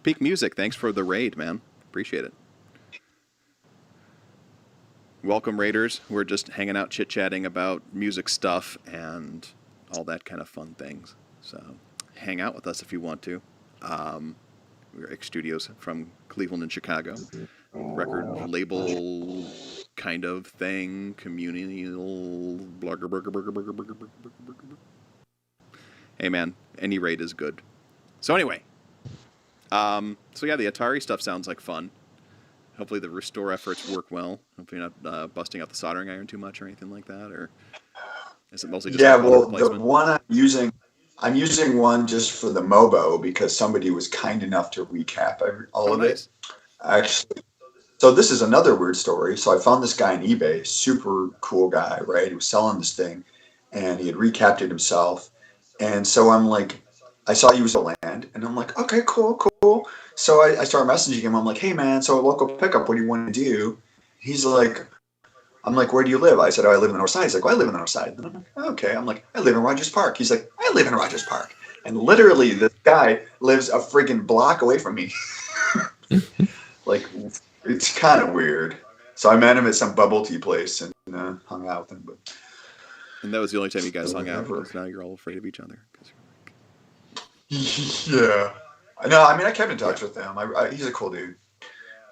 Speaker 4: Peak Music, thanks for the raid, man. Appreciate it. Welcome, Raiders. We're just hanging out, chit-chatting about music stuff and all that kind of fun things. So hang out with us if you want to. We're X Studios from Cleveland and Chicago. Record label kind of thing, communal blogger, burger. Hey, man, any raid is good. So anyway, so yeah, the Atari stuff sounds like fun. Hopefully the restore efforts work well. Hopefully you're not busting out the soldering iron too much or anything like that, or is it mostly just
Speaker 3: Yeah,
Speaker 4: a component
Speaker 3: well, the
Speaker 4: replacement?
Speaker 3: one I'm using one just for the Mobo because somebody was kind enough to recap all of
Speaker 4: nice.
Speaker 3: it. Actually, so this is another weird story. So I found this guy on eBay, super cool guy, right? He was selling this thing, and he had recapped it himself. And so I'm like, I saw he was at land, and I'm like, okay, cool. So I started messaging him. I'm like, hey man, so a local pickup, what do you want to do? He's like, I'm like, where do you live? I said, oh, I live in the north side. He's like, well, I live in the north side. And I'm like, okay. I'm like, I live in Rogers Park. He's like, I live in Rogers Park. And literally, this guy lives a friggin' block away from me. Like, it's kind of weird. So I met him at some bubble tea place and hung out with him. But
Speaker 4: And that was the only time you guys hung out,
Speaker 3: Whatever.
Speaker 4: because now you're all afraid of each other. 'Cause
Speaker 3: yeah. No, I mean, I kept in touch with him. He's a cool dude.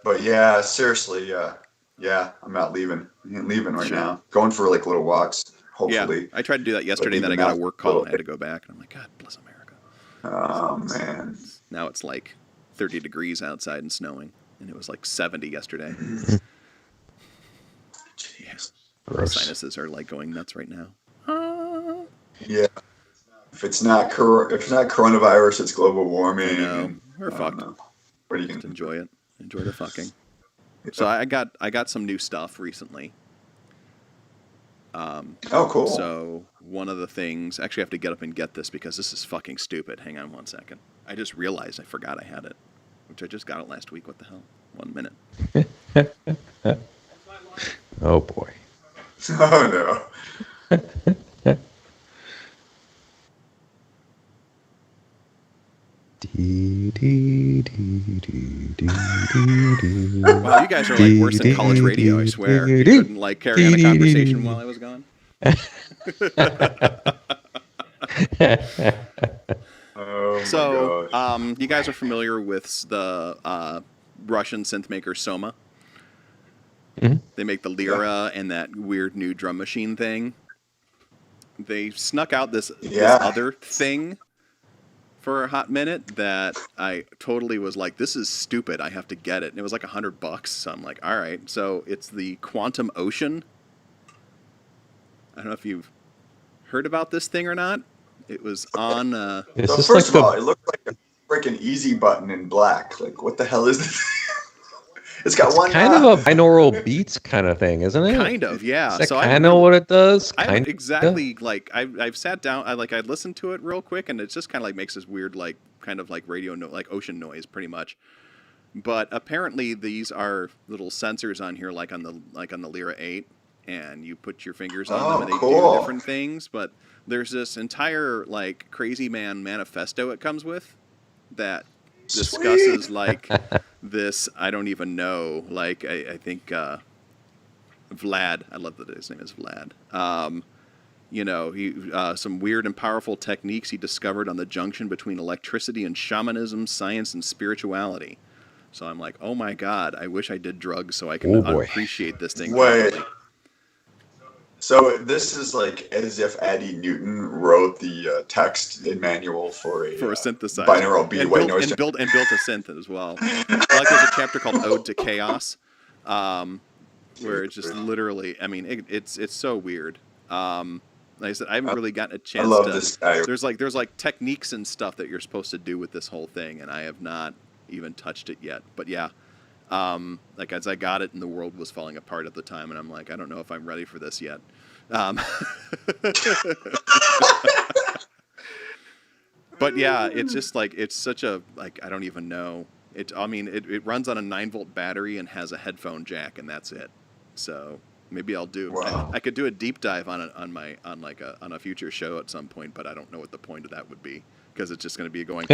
Speaker 3: But yeah, seriously, yeah, I'm not leaving. I ain't leaving right
Speaker 4: Sure.
Speaker 3: now. Going for like little walks,
Speaker 4: yeah,
Speaker 3: hopefully.
Speaker 4: I tried to do that yesterday, then I
Speaker 3: even
Speaker 4: got a
Speaker 3: now,
Speaker 4: work call and I
Speaker 3: little
Speaker 4: had to go back. And I'm like, God bless America.
Speaker 3: Oh, man.
Speaker 4: Now it's like 30 degrees outside and snowing, and it was like 70 yesterday.
Speaker 3: Jeez.
Speaker 4: My
Speaker 5: Gross.
Speaker 4: sinuses are like going nuts right now.
Speaker 3: Yeah. If it's not coronavirus, it's global warming.
Speaker 4: I know.
Speaker 3: and
Speaker 4: We're
Speaker 3: I don't
Speaker 4: fucked.
Speaker 3: know. What are you
Speaker 4: Just
Speaker 3: gonna
Speaker 4: enjoy it. Enjoy the fucking. So I got some new stuff recently.
Speaker 3: Oh, cool.
Speaker 4: So one of the things, actually, I have to get up and get this because this is fucking stupid. Hang on 1 second. I just realized I forgot I had it, which I just got it last week. What the hell? 1 minute.
Speaker 5: Oh boy.
Speaker 3: Oh no.
Speaker 4: Wow, you guys are like worse than college radio. I swear. You couldn't like carry on a conversation while I was gone.
Speaker 3: Oh
Speaker 4: So,
Speaker 3: my gosh.
Speaker 4: you guys are familiar with the Russian synth maker Soma?
Speaker 5: Mhm.
Speaker 4: They make the Lyra and that weird new drum machine thing. They snuck out this
Speaker 3: Yeah.
Speaker 4: other thing for a hot minute that I totally was like, this is stupid. I have to get it. And it was like $100. So I'm like, all right. So it's the Quantum Ocean. I don't know if you've heard about this thing or not. It was on.
Speaker 5: Is
Speaker 3: So
Speaker 5: this
Speaker 3: first
Speaker 5: like
Speaker 3: of all,
Speaker 5: the
Speaker 3: it looked like a freaking easy button in black. Like, what the hell is this? It's got one
Speaker 5: kind
Speaker 3: knob.
Speaker 5: of a binaural beats kind of thing, isn't it?
Speaker 4: Kind of, yeah.
Speaker 5: Is that
Speaker 4: So I
Speaker 5: kind of what it does?
Speaker 4: I
Speaker 5: Kind
Speaker 4: don't exactly like. I've sat down. I listened to it real quick, and it just kind of like makes this weird like kind of like radio like ocean noise, pretty much. But apparently these are little sensors on here, like on the Lyra 8, and you put your fingers on them, and they
Speaker 3: cool.
Speaker 4: do different things. But there's this entire like crazy man manifesto it comes with that discusses like this. I don't even know. Like I think Vlad. I love that his name is Vlad. You know, he some weird and powerful techniques he discovered on the junction between electricity and shamanism, science and spirituality. So I'm like, oh my god, I wish I did drugs so I can
Speaker 5: Oh, boy.
Speaker 4: appreciate this thing.
Speaker 3: Wait.
Speaker 4: properly.
Speaker 3: So this is like as if Eddie Newton wrote the text manual for a
Speaker 4: synthesizer.
Speaker 3: binaural beat
Speaker 4: and
Speaker 3: white
Speaker 4: built,
Speaker 3: noise.
Speaker 4: and built a synth as well. Like there's a chapter called Ode to Chaos, where it's just literally. I mean, it's so weird. Like I said, I haven't really gotten a
Speaker 3: I
Speaker 4: chance
Speaker 3: love
Speaker 4: to.
Speaker 3: this guy.
Speaker 4: There's like techniques and stuff that you're supposed to do with this whole thing, and I have not even touched it yet. But yeah, like as I got it, and the world was falling apart at the time, and I'm like, I don't know if I'm ready for this yet. But yeah, it's just like it's such a like I don't even know. It runs on a 9-volt battery and has a headphone jack, and that's it. So maybe I'll do.
Speaker 3: Wow.
Speaker 4: I could do a deep dive on a future show at some point, but I don't know what the point of that would be because it's just going to be going,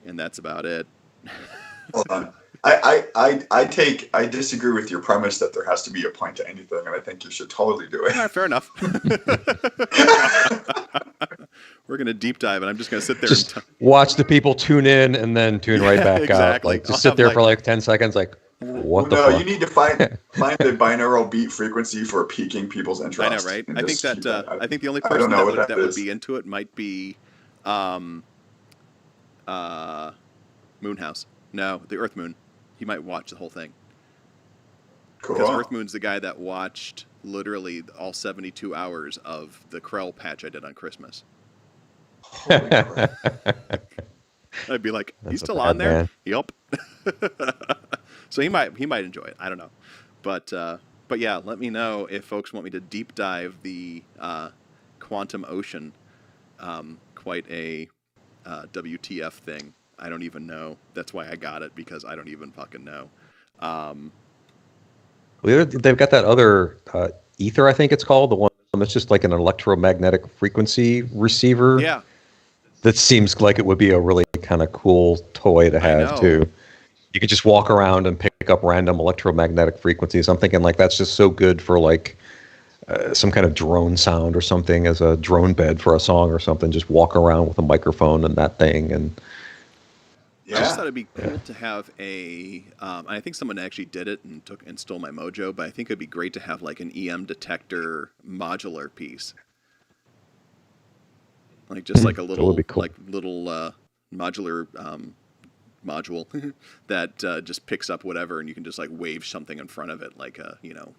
Speaker 4: and that's about it.
Speaker 3: Hold on. I disagree with your premise that there has to be a point to anything, and I think you should totally do it.
Speaker 4: All right, fair enough. We're going to deep dive, and I'm just going to sit there
Speaker 5: Just
Speaker 4: and
Speaker 5: watch the people tune in and then tune right back out.
Speaker 4: exactly.
Speaker 5: Like
Speaker 4: I'll
Speaker 5: just sit
Speaker 4: have,
Speaker 5: there
Speaker 4: like-
Speaker 5: for like 10 seconds, like what the
Speaker 3: No,
Speaker 5: fuck?
Speaker 3: you need to find the binaural beat frequency for piquing people's interest.
Speaker 4: I know, right?
Speaker 3: and
Speaker 4: I think
Speaker 3: just
Speaker 4: that
Speaker 3: keep
Speaker 4: I think the only
Speaker 3: I don't
Speaker 4: person
Speaker 3: know
Speaker 4: that
Speaker 3: what
Speaker 4: would,
Speaker 3: that
Speaker 4: that would
Speaker 3: is.
Speaker 4: be into it might be Moonhouse. No, the Earth Moon. He might watch the whole thing. Because
Speaker 3: Cool.
Speaker 4: Earth Moon's the guy that watched literally all 72 hours of the Krell patch I did on Christmas.
Speaker 3: Holy crap.
Speaker 4: I'd be like,
Speaker 5: That's
Speaker 4: he's
Speaker 5: a
Speaker 4: still
Speaker 5: bad
Speaker 4: on there?
Speaker 5: man.
Speaker 4: Yup. So he might enjoy it. I don't know. But yeah, let me know if folks want me to deep dive the Quantum Ocean. Quite a WTF thing. I don't even know. That's why I got it, because I don't even fucking know.
Speaker 5: They've got that other ether, I think it's called, the one that's just like an electromagnetic frequency receiver.
Speaker 4: Yeah.
Speaker 5: That seems like it would be a really kind of cool toy to have
Speaker 4: know.
Speaker 5: too. You could just walk around and pick up random electromagnetic frequencies. I'm thinking like that's just so good for like some kind of drone sound or something as a drone bed for a song or something. Just walk around with a microphone and that thing. And
Speaker 4: I just thought
Speaker 3: Yeah.
Speaker 4: it'd be cool to have a. I think someone actually did it and stole my mojo, but I think it'd be great to have like an EM detector modular piece, like just like a
Speaker 5: that
Speaker 4: little,
Speaker 5: would be cool.
Speaker 4: modular module that just picks up whatever, and you can just like wave something in front of it, like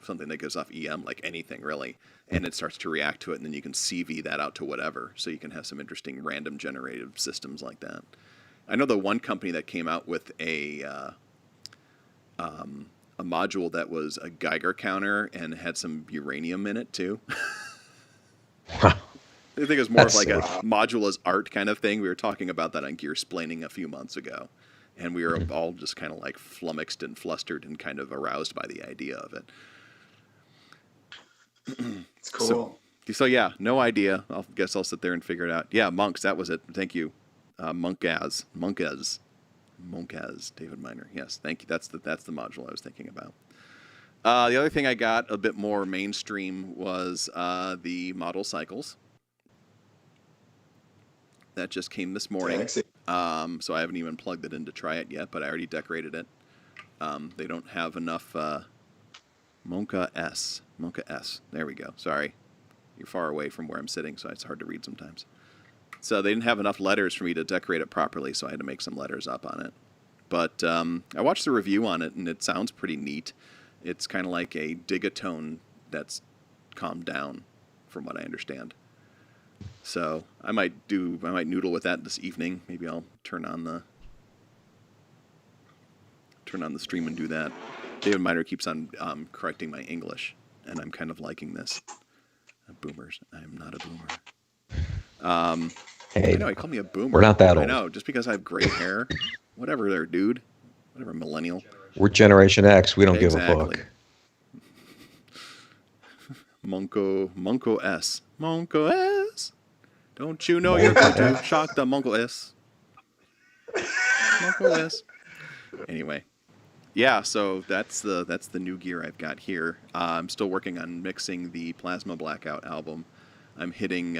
Speaker 4: something that gives off EM, like anything really, and it starts to react to it, and then you can CV that out to whatever, so you can have some interesting random generated systems like that. I know the one company that came out with a module that was a Geiger counter and had some uranium in it too. I think it was more
Speaker 5: That's
Speaker 4: of like a
Speaker 5: sick.
Speaker 4: module as art kind of thing. We were talking about that on Gearsplaining a few months ago, and we were
Speaker 5: Mm-hmm.
Speaker 4: all just kind of like flummoxed and flustered and kind of aroused by the idea of it.
Speaker 3: It's cool.
Speaker 4: So yeah, no idea. I guess I'll sit there and figure it out. Yeah, monks. That was it. Thank you, Monkaz, David Miner. Yes, thank you. That's the module I was thinking about. The other thing I got a bit more mainstream was the model cycles. That just came this morning.
Speaker 3: Sexy.
Speaker 4: So I haven't even plugged it in to try it yet, but I already decorated it. They don't have enough Monka S. There we go. Sorry. You're far away from where I'm sitting, so it's hard to read sometimes. So they didn't have enough letters for me to decorate it properly, so I had to make some letters up on it. But I watched the review on it, and it sounds pretty neat. It's kind of like a Digatone that's calmed down, from what I understand. So I might noodle with that this evening. Maybe I'll turn on the stream and do that. David Miner keeps on correcting my English, and I'm kind of liking this. Boomers. I'm not a boomer.
Speaker 5: hey,
Speaker 4: I know, he called me a boomer.
Speaker 5: We're not that
Speaker 4: I
Speaker 5: old.
Speaker 4: know, just because I have gray hair. Whatever there, dude. Whatever, millennial.
Speaker 5: we're Generation X. We don't give a
Speaker 4: Exactly.
Speaker 5: fuck.
Speaker 4: Monko S. Monko S. Don't you know you're going to shock the Monko S? Monko S. Anyway. Yeah, so that's the new gear I've got here. I'm still working on mixing the Plasma Blackout album. I'm hitting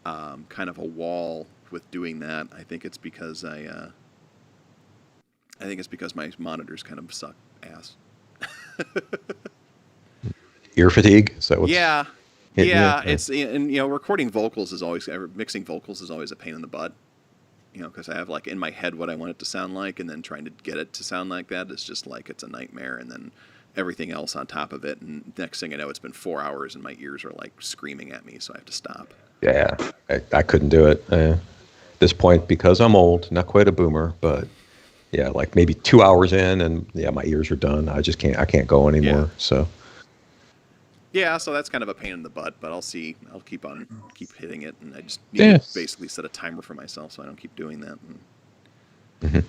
Speaker 4: kind of a wall with doing that. I think it's because my monitors kind of suck ass.
Speaker 5: Ear fatigue? Is that what's
Speaker 4: Yeah,
Speaker 5: hitting you?
Speaker 4: yeah. It's and recording vocals is always mixing vocals is always a pain in the butt. Because I have like in my head what I want it to sound like, and then trying to get it to sound like that is just like it's a nightmare. And then everything else on top of it, and next thing I know, it's been 4 hours, and my ears are like screaming at me, so I have to stop.
Speaker 5: Yeah, I couldn't do it at this point because I'm old, not quite a boomer, but yeah, like maybe 2 hours in, and yeah, my ears are done. I can't go anymore.
Speaker 4: Yeah.
Speaker 5: So
Speaker 4: Yeah, so that's kind of a pain in the butt, but I'll see. I'll keep hitting it, and I just need to basically set a timer for myself so I don't keep doing that and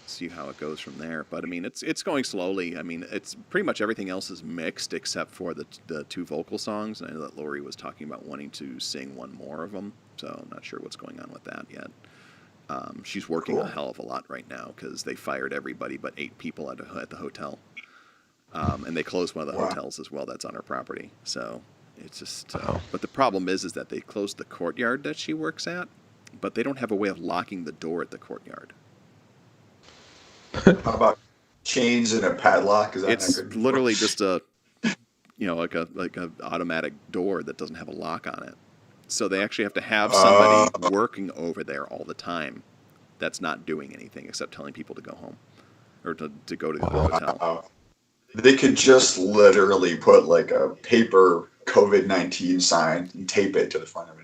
Speaker 4: see how it goes from there. But I mean, it's going slowly. I mean, it's pretty much everything else is mixed except for the 2 vocal songs. And I know that Lori was talking about wanting to sing one more of them, so I'm not sure what's going on with that yet. She's working a hell of a lot right now because they fired everybody but 8 people at the hotel. And they closed one of the hotels as well that's on her property. So it's just, but the problem is that they closed the courtyard that she works at, but they don't have a way of locking the door at the courtyard.
Speaker 3: How about chains and a padlock? Is that
Speaker 4: It's
Speaker 3: not good?
Speaker 4: literally just like a automatic door that doesn't have a lock on it. So they actually have to have somebody working over there all the time that's not doing anything except telling people to go home or to go to the hotel.
Speaker 3: They could just literally put like a paper COVID-19 sign and tape it to the front of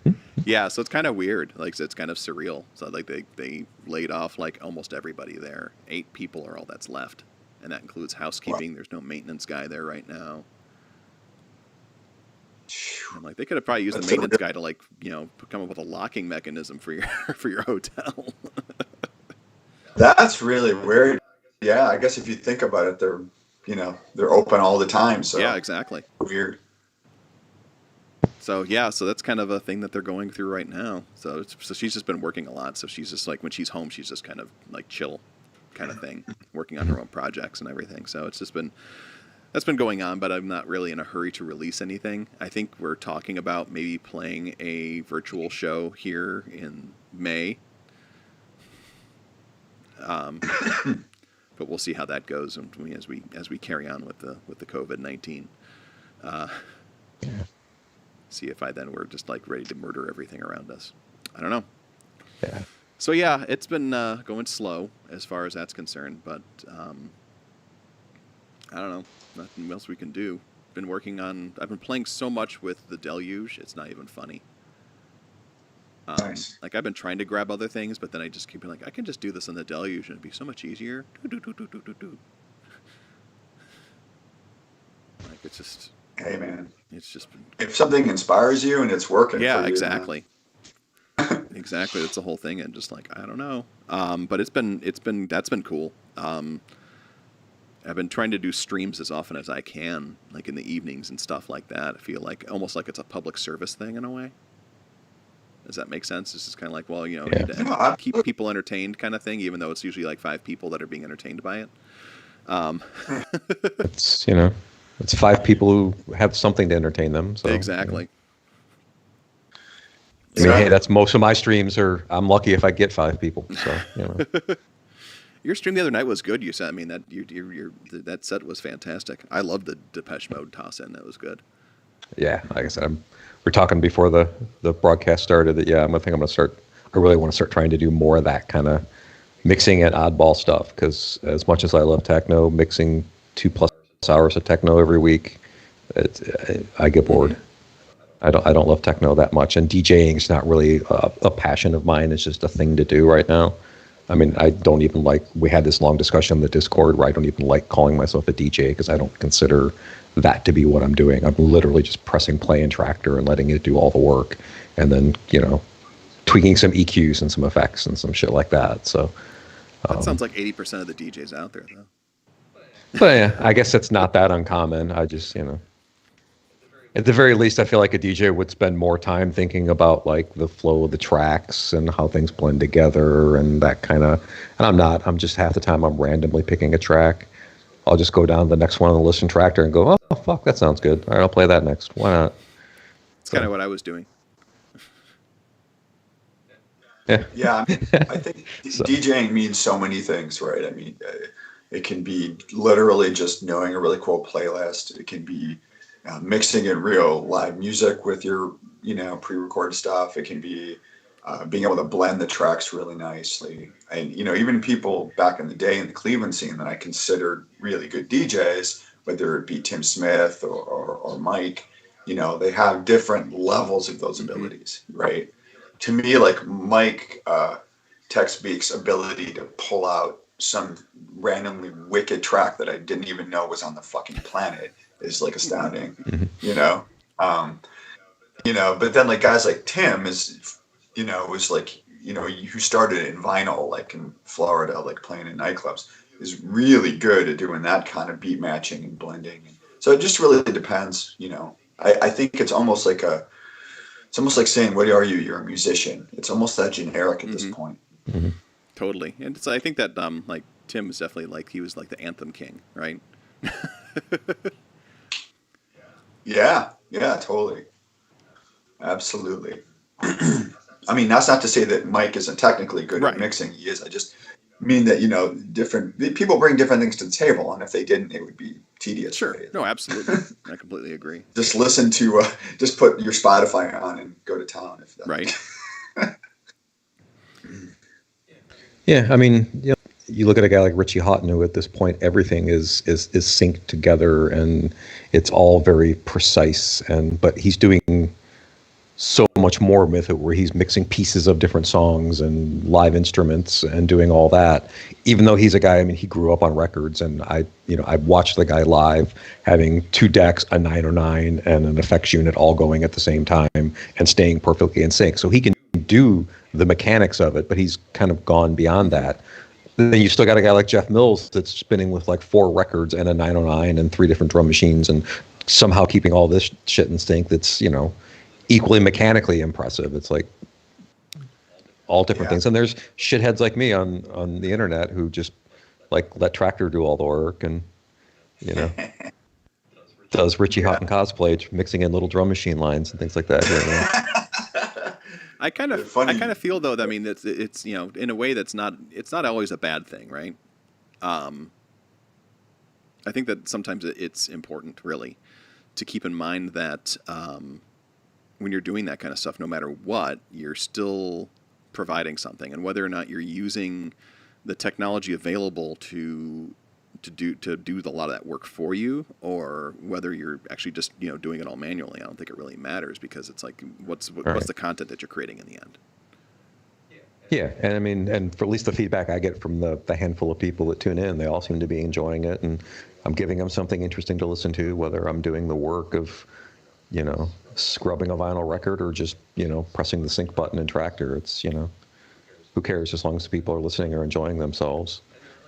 Speaker 3: it.
Speaker 4: Yeah, so it's kind of weird. Like, it's kind of surreal. So like they laid off like almost everybody there. 8 people are all that's left, and that includes housekeeping. There's no maintenance guy there right now. I'm like, they could have probably used the maintenance guy to come up with a locking mechanism for your hotel.
Speaker 3: That's really weird. Yeah, I guess if you think about it, they're open all the time. So
Speaker 4: yeah, exactly.
Speaker 3: Weird.
Speaker 4: So yeah, so that's kind of a thing that they're going through right now. So she's just been working a lot. So she's just like, when she's home, she's just kind of like chill kind of thing, working on her own projects and everything. So it's just that's been going on, but I'm not really in a hurry to release anything. I think we're talking about maybe playing a virtual show here in May. But we'll see how that goes as we carry on with the COVID-19. See if by then we're just like ready to murder everything around us. I don't know.
Speaker 5: Yeah.
Speaker 4: So yeah, it's been going slow as far as that's concerned, but I don't know. Nothing else we can do. I've been playing so much with the Deluge, it's not even funny.
Speaker 3: Nice.
Speaker 4: Like, I've been trying to grab other things, but then I just keep being like, I can just do this on the Deluge and it'd be so much easier. Like, it's just...
Speaker 3: Hey, man.
Speaker 4: It's just been...
Speaker 3: If something inspires you and it's working for you,
Speaker 4: exactly. Exactly. That's the whole thing. And just like, I don't know. But that's been cool. I've been trying to do streams as often as I can, like in the evenings and stuff like that. I feel like almost like it's a public service thing in a way. Does that make sense? It's just kind of like, well, you need to keep people entertained kind of thing, even though it's usually like 5 people that are being entertained by it.
Speaker 5: It's 5 people who have something to entertain them. So
Speaker 4: exactly.
Speaker 5: I mean, hey, that's most of my streams I'm lucky if I get 5 people. So,
Speaker 4: Your stream the other night was good. You said, I mean, that that set was fantastic. I loved the Depeche Mode toss in. That was good.
Speaker 5: Yeah, like I said, we're talking before the broadcast started that, I really want to start trying to do more of that kind of mixing at oddball stuff, because as much as I love techno, mixing 2+ hours of techno every week, I get bored. I don't love techno that much, and DJing is not really a passion of mine. It's just a thing to do right now. I mean, I don't even we had this long discussion on the Discord where I don't even like calling myself a DJ because I don't consider that to be what I'm doing. I'm literally just pressing play and tractor and letting it do all the work, and then, tweaking some EQs and some effects and some shit like that. So
Speaker 4: that sounds like 80% of the DJs out there, though.
Speaker 5: But yeah, I guess it's not that uncommon. I just, at the very least, I feel like a DJ would spend more time thinking about like the flow of the tracks and how things blend together and that kind of. And I'm not. I'm just half the time I'm randomly picking a track. I'll just go down to the next one on the listen tractor and go, oh fuck, that sounds good. All right, I'll play that next. Why not?
Speaker 4: It's kind of what I was doing.
Speaker 5: Yeah.
Speaker 3: Yeah, I think DJing means so many things, right? I mean, it can be literally just knowing a really cool playlist. It can be mixing in real live music with your, pre-recorded stuff. It can be being able to blend the tracks really nicely. And, even people back in the day in the Cleveland scene that I considered really good DJs, whether it be Tim Smith or Mike, they have different levels of those abilities, right? To me, like Mike Techspeak's ability to pull out some randomly wicked track that I didn't even know was on the fucking planet is like astounding, you know? You know, but then like guys like Tim is, you know, was like, you know, who started in vinyl, like in Florida, like playing in nightclubs, is really good at doing that kind of beat matching and blending. So it just really depends, you know. I think it's almost like saying, what are you? You're a musician. It's almost that generic at this point.
Speaker 4: Totally. And I think that like Tim was definitely like, he was like the anthem king, right?
Speaker 3: Yeah, totally. Absolutely. I mean, that's not to say that Mike isn't technically good at mixing. He is. I just mean that, you know, different people bring different things to the table, and if they didn't, it would be tedious.
Speaker 4: Sure.
Speaker 3: Right?
Speaker 4: No, absolutely. I completely agree.
Speaker 3: Just listen to, just put your Spotify on and go to town. If that
Speaker 4: Right.
Speaker 5: Yeah, I mean, you look at a guy like Richie Houghton, who at this point everything is synced together and it's all very precise. But he's doing so much more with it, where he's mixing pieces of different songs and live instruments and doing all that. Even though he's a guy, I mean, he grew up on records, and I watched the guy live having 2 decks, a 909, and an effects unit all going at the same time and staying perfectly in sync. So he can do the mechanics of it, but he's kind of gone beyond that. Then you still got a guy like Jeff Mills that's spinning with like 4 records and a 909 and 3 different drum machines and somehow keeping all this shit in sync. That's, you know, equally mechanically impressive. It's like all different things. And there's shitheads like me on the internet who just like let Tractor do all the work and, you know, does Richie Houghton cosplay, mixing in little drum machine lines and things like that. You know?
Speaker 4: I kind of feel though that, I mean, it's you know, in a way it's not always a bad thing, right? I think that sometimes it's important, really, to keep in mind that when you're doing that kind of stuff, no matter what, you're still providing something, and whether or not you're using the technology available to do a lot of that work for you, or whether you're actually just, you know, doing it all manually, I don't think it really matters, because it's like, what's the content that you're creating in the end?
Speaker 5: Yeah, and I mean, and for at least the feedback I get from the handful of people that tune in, they all seem to be enjoying it, and I'm giving them something interesting to listen to, whether I'm doing the work of, you know, scrubbing a vinyl record or just, you know, pressing the sync button in Tractor. It's, you know, who cares, as long as people are listening or enjoying themselves.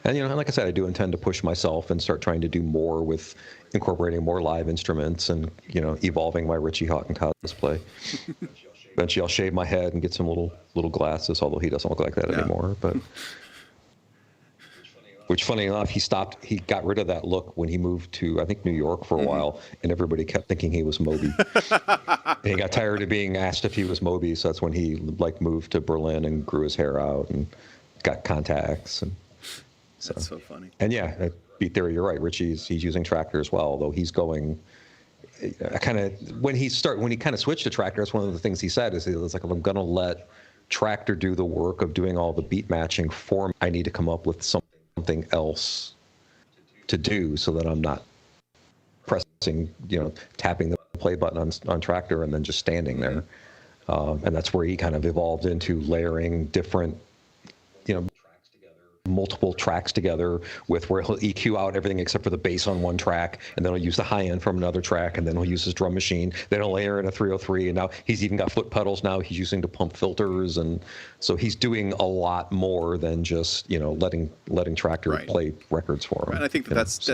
Speaker 5: And, you know, like I said, I do intend to push myself and start trying to do more with incorporating more live instruments and, you know, evolving my Richie Houghton cosplay. Eventually I'll shave my head and get some little glasses, although he doesn't look like that anymore. But which, funny enough, he got rid of that look when he moved to, I think, New York for a while, and everybody kept thinking he was Moby. And he got tired of being asked if he was Moby, so that's when he like moved to Berlin and grew his hair out and got contacts. And so,
Speaker 4: that's so funny.
Speaker 5: And yeah, Beat Theory, you're right. He's using Tractor as well, although he's going kind of, when he kind of switched to Tractor, that's one of the things he said is, he was like, if I'm going to let Tractor do the work of doing all the beat matching for me, I need to come up with something else to do so that I'm not pressing, you know, tapping the play button on Tractor and then just standing there. And that's where he kind of evolved into layering different, you know, multiple tracks together, with where he'll EQ out everything except for the bass on one track, and then he'll use the high end from another track, and then he'll use his drum machine, then he'll layer in a 303, and now he's even got foot pedals now he's using to pump filters, and so he's doing a lot more than just, you know, letting Tractor play records for him.
Speaker 4: And I think that's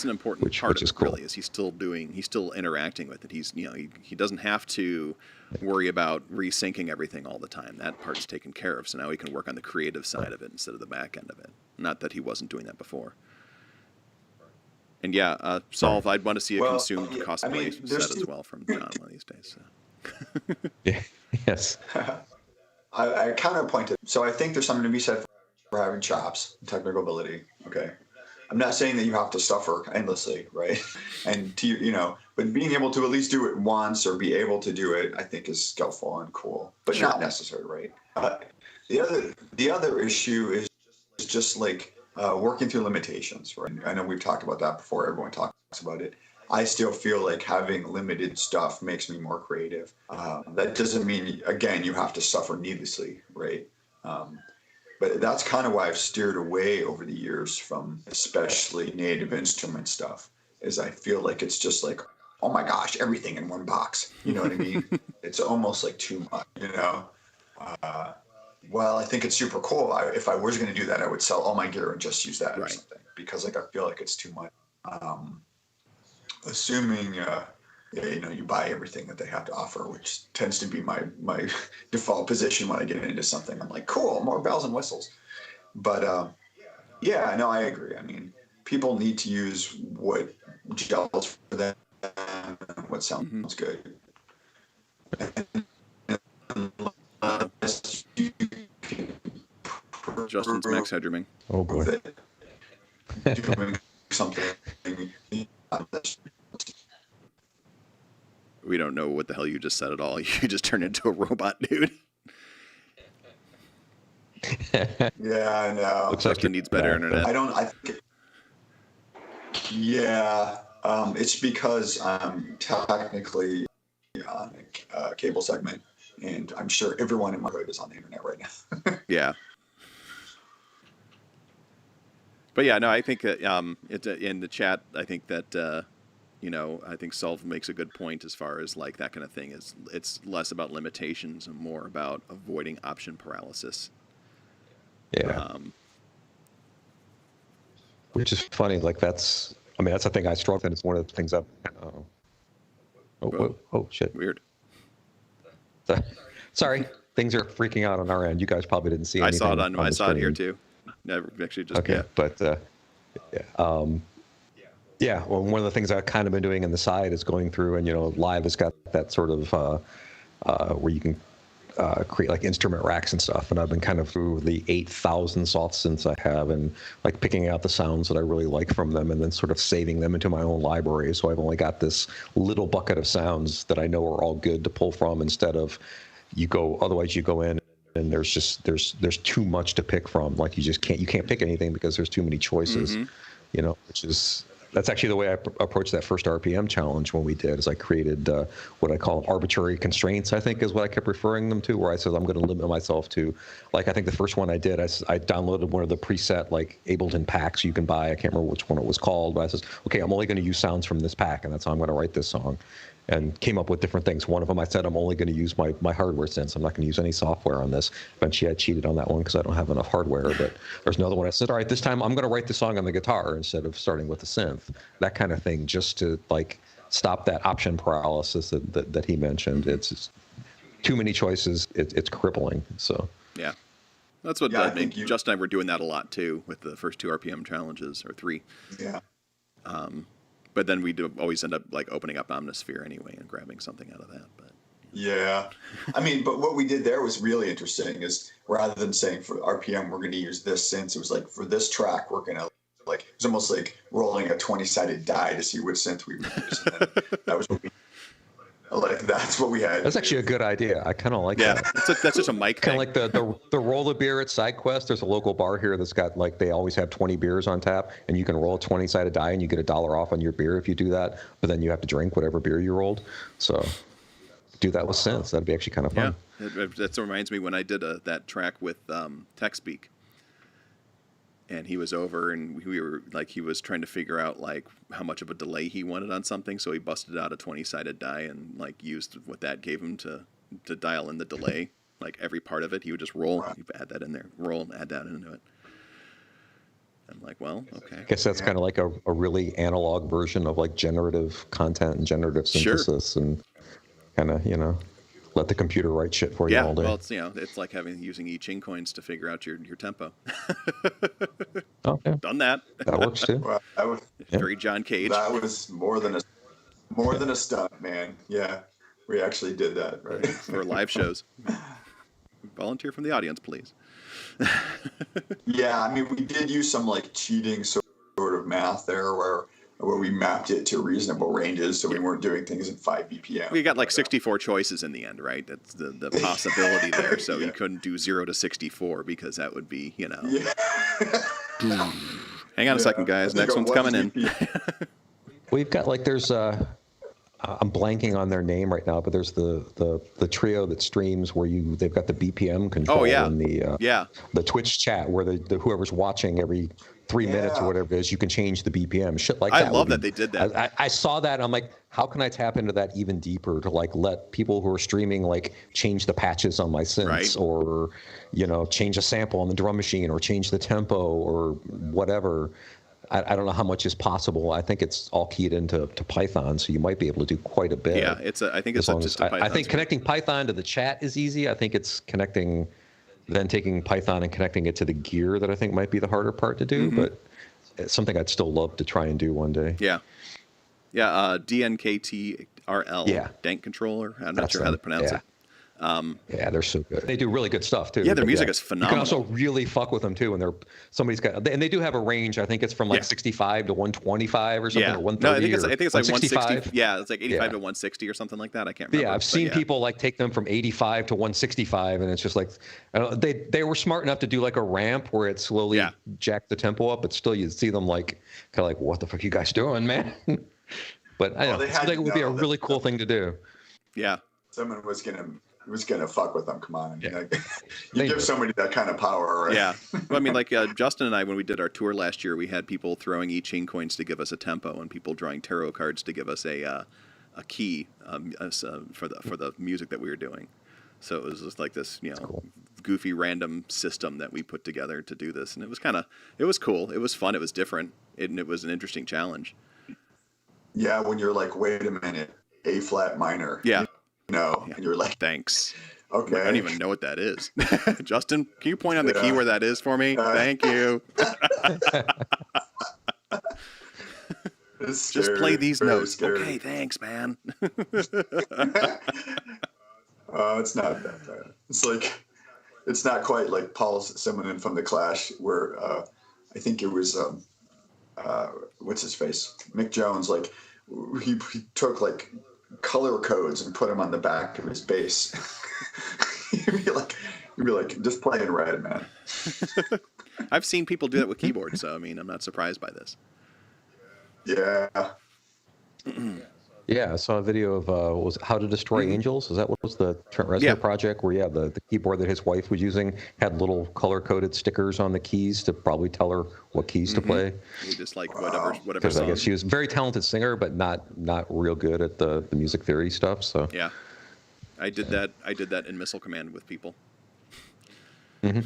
Speaker 4: an important part of it,
Speaker 5: cool.
Speaker 4: Really, is he's still interacting with it. He's, you know, he doesn't have to worry about resyncing everything all the time. That part's taken care of, so now he can work on the creative side of it instead of the back end of it. Not that he wasn't doing that before. And yeah, Solve, I'd want to see a consumed cosplay set as well from John one of these days. So.
Speaker 5: Yeah. Yes.
Speaker 3: I counterpointed. So I think there's something to be said for having chops, technical ability. Okay. I'm not saying that you have to suffer endlessly, right? And but being able to at least do it once or be able to do it, I think is skillful and cool, but not necessary, right? The other issue is just like working through limitations, right? I know we've talked about that before. Everyone talks about it. I still feel like having limited stuff makes me more creative. That doesn't mean, again, you have to suffer needlessly, right? But that's kind of why I've steered away over the years from especially native instrument stuff, is I feel like it's just like, oh my gosh, everything in one box. You know what I mean? It's almost like too much, you know? Well, I think it's super cool. If I was going to do that, I would sell all my gear and just use that or
Speaker 4: Right.
Speaker 3: something, because like I feel like it's too much. Assuming you buy everything that they have to offer, which tends to be my default position when I get into something. I'm like, cool, more bells and whistles. But yeah, no, I agree. I mean, people need to use what gels for them, what sounds good. Unless you can
Speaker 4: Justin's max headrooming.
Speaker 5: Oh boy.
Speaker 3: that doing something.
Speaker 4: We don't know what the hell you just said at all. You just turned into a robot, dude.
Speaker 3: Yeah, I know.
Speaker 5: Looks like
Speaker 4: Justin needs better internet.
Speaker 3: I think. Yeah, it's because I'm technically on a cable segment, and I'm sure everyone in my hood is on the internet right now.
Speaker 4: Yeah. But yeah, no, I think it's in the chat. I think that I think Solve makes a good point as far as like that kind of thing. Is it's less about limitations and more about avoiding option paralysis.
Speaker 5: Yeah. Which is funny. Like that's a thing I struggle with. It's one of the things I've. Oh shit.
Speaker 4: Weird.
Speaker 5: Sorry, things are freaking out on our end. You guys probably didn't see
Speaker 4: I
Speaker 5: anything.
Speaker 4: saw it on. I
Speaker 5: the
Speaker 4: saw it here
Speaker 5: screen.
Speaker 4: too. Never actually just
Speaker 5: Okay,
Speaker 4: yeah.
Speaker 5: but yeah. Well, one of the things I've kind of been doing on the side is going through, and Live has got that sort of where you can create like instrument racks and stuff. And I've been kind of through the 8,000 soft synths I have, and like picking out the sounds that I really like from them, and then sort of saving them into my own library. So I've only got this little bucket of sounds that I know are all good to pull from, instead of otherwise you go in and there's too much to pick from. Like you can't pick anything because there's too many choices. That's actually the way I approached that first RPM challenge when we did, is I created what I call arbitrary constraints, I think is what I kept referring them to, where I said I'm going to limit myself to, like, I think the first one I did, I downloaded one of the preset, like, Ableton packs you can buy. I can't remember which one it was called, but I said, okay, I'm only going to use sounds from this pack, and that's how I'm going to write this song. And came up with different things. One of them, I said, I'm only going to use my hardware synths. I'm not going to use any software on this. Eventually, I cheated on that one because I don't have enough hardware. But there's another one I said, all right, this time I'm going to write the song on the guitar instead of starting with the synth. That kind of thing, just to like stop that option paralysis that he mentioned. It's just too many choices. It's crippling. So
Speaker 4: Yeah. That's what
Speaker 3: Yeah, I
Speaker 4: I mean.
Speaker 3: think
Speaker 4: Justin and I were doing that a lot too with the first 2 RPM challenges, or 3.
Speaker 3: Yeah.
Speaker 4: But then we do always end up like opening up Omnisphere anyway and grabbing something out of that. But
Speaker 3: Yeah. I mean, but what we did there was really interesting, is rather than saying for RPM, we're going to use this synth, it was like, for this track, we're going to, like, it was almost like rolling a 20-sided die to see which synth we would use. And then that was what that's what we had.
Speaker 5: that's actually a good idea. I kind of like
Speaker 4: yeah,
Speaker 5: that.
Speaker 4: that's just a mic
Speaker 5: Kind
Speaker 4: thing.
Speaker 5: of like the roll a beer at SideQuest. There's a local bar here that's got, like, they always have 20 beers on tap, and you can roll a 20-sided die and you get $1 off on your beer if you do that. But then you have to drink whatever beer you rolled. So do that with synths. That'd be actually kind of fun.
Speaker 4: Yeah, that reminds me when I did that track with TechSpeak, and he was over, and we were like, he was trying to figure out like how much of a delay he wanted on something, so he busted out a 20-sided die and like used what that gave him to dial in the delay, like every part of it. He would just roll, you add that in there, roll, and add that into it. I'm like, well, okay.
Speaker 5: I guess that's kind of like a really analog version of like generative content and generative
Speaker 4: Sure.
Speaker 5: synthesis, and kind of, let the computer write shit for you
Speaker 4: Yeah,
Speaker 5: all day.
Speaker 4: well, it's like using I Ching coins to figure out your tempo.
Speaker 5: Okay,
Speaker 4: Done that.
Speaker 5: that works too.
Speaker 3: Well, that was,
Speaker 4: Very John Cage.
Speaker 3: that was more than a stunt, man. Yeah. We actually did that, right?
Speaker 4: For live shows. Volunteer from the audience, please.
Speaker 3: Yeah, I mean, we did use some like cheating sort of math there, where we mapped it to reasonable ranges, so we weren't doing things at 5 BPM.
Speaker 4: We got like 64 choices in the end, right? That's the possibility there. So
Speaker 3: Yeah.
Speaker 4: you couldn't do 0 to 64 because that would be,
Speaker 3: Yeah.
Speaker 4: Hang on a second, guys.
Speaker 3: I think
Speaker 4: Next
Speaker 3: at
Speaker 4: one's
Speaker 3: 1
Speaker 4: coming in.
Speaker 3: BPM.
Speaker 5: We've got like there's I'm blanking on their name right now, but there's the trio that streams where they've got the BPM control
Speaker 4: Oh, yeah.
Speaker 5: in
Speaker 4: Yeah.
Speaker 5: the Twitch chat where the whoever's watching every 3 minutes or whatever it is, you can change the BPM. Shit like that.
Speaker 4: I love that they did that.
Speaker 5: I saw that and I'm like, how can I tap into that even deeper to like let people who are streaming like change the patches on my synths
Speaker 4: Right.
Speaker 5: or change a sample on the drum machine or change the tempo or whatever. I don't know how much is possible. I think it's all keyed into Python, so you might be able to do quite a bit.
Speaker 4: Yeah, I think it's just a Python.
Speaker 5: I think connecting Python to the chat is easy. I think it's then taking Python and connecting it to the gear that I think might be the harder part to do. But it's something I'd still love to try and do one day.
Speaker 4: Yeah. Yeah, DNKTRL,
Speaker 5: Yeah.
Speaker 4: Dank Controller. I'm not
Speaker 5: That's
Speaker 4: sure how to
Speaker 5: them.
Speaker 4: pronounce
Speaker 5: Yeah.
Speaker 4: it.
Speaker 5: Yeah, they're so good. They do really good stuff too.
Speaker 4: Yeah, their
Speaker 5: But
Speaker 4: music is
Speaker 5: You
Speaker 4: phenomenal.
Speaker 5: can also really fuck with them too, and they do have a range. I think it's from like
Speaker 4: Yeah.
Speaker 5: 65 to 125 or something,
Speaker 4: Yeah.
Speaker 5: or 130.
Speaker 4: No, I think it's like
Speaker 5: 165.
Speaker 4: 160. Yeah, it's like 85
Speaker 5: Yeah.
Speaker 4: to 160 or something like that. I can't
Speaker 5: But
Speaker 4: remember.
Speaker 5: yeah, I've seen people like take them from 85 to 165, and it's just like they were smart enough to do like a ramp where it slowly jacked the tempo up, but still you see them like kind of like, what the fuck you guys doing, man? But I don't know. I think it would be a really cool thing to do.
Speaker 4: Yeah.
Speaker 3: Someone was gonna fuck with them. Come on,
Speaker 5: Yeah.
Speaker 3: Like, you give somebody that kind of power, right?
Speaker 4: Yeah. Well, I mean, like Justin and I, when we did our tour last year, we had people throwing I Ching coins to give us a tempo, and people drawing tarot cards to give us a key for the music that we were doing. So it was just like this,
Speaker 5: cool.
Speaker 4: goofy random system that we put together to do this, and it was cool. It was fun. It was different, and it was an interesting challenge.
Speaker 3: Yeah, when you're like, wait a minute, A flat minor.
Speaker 4: Yeah.
Speaker 3: And you're like,
Speaker 4: Thanks.
Speaker 3: okay.
Speaker 4: I don't even know what that is. Justin, can you point on the key
Speaker 3: Yeah.
Speaker 4: where that is for me? Thank you.
Speaker 3: It's
Speaker 4: Just
Speaker 3: scary,
Speaker 4: play these
Speaker 3: very
Speaker 4: notes.
Speaker 3: scary.
Speaker 4: Okay, thanks, man.
Speaker 3: It's not that bad. It's like, it's not quite like Paul Simonon from The Clash, where I think it was what's his face, Mick Jones. Like he took like color codes and put them on the back of his bass. You'd be like, just play in red, man.
Speaker 4: I've seen people do that with keyboards, so I mean, I'm not surprised by this.
Speaker 3: Yeah.
Speaker 5: Yeah, I saw a video of was it How to Destroy Angels? Is that what was the Trent Reznor
Speaker 4: Yeah.
Speaker 5: project? Where the keyboard that his wife was using had little color-coded stickers on the keys to probably tell her what keys to play.
Speaker 4: You just like whatever
Speaker 5: Because I
Speaker 4: song.
Speaker 5: guess she was a very talented singer, but not real good at the music theory stuff. So
Speaker 4: Yeah, I did that in Missile Command with people. I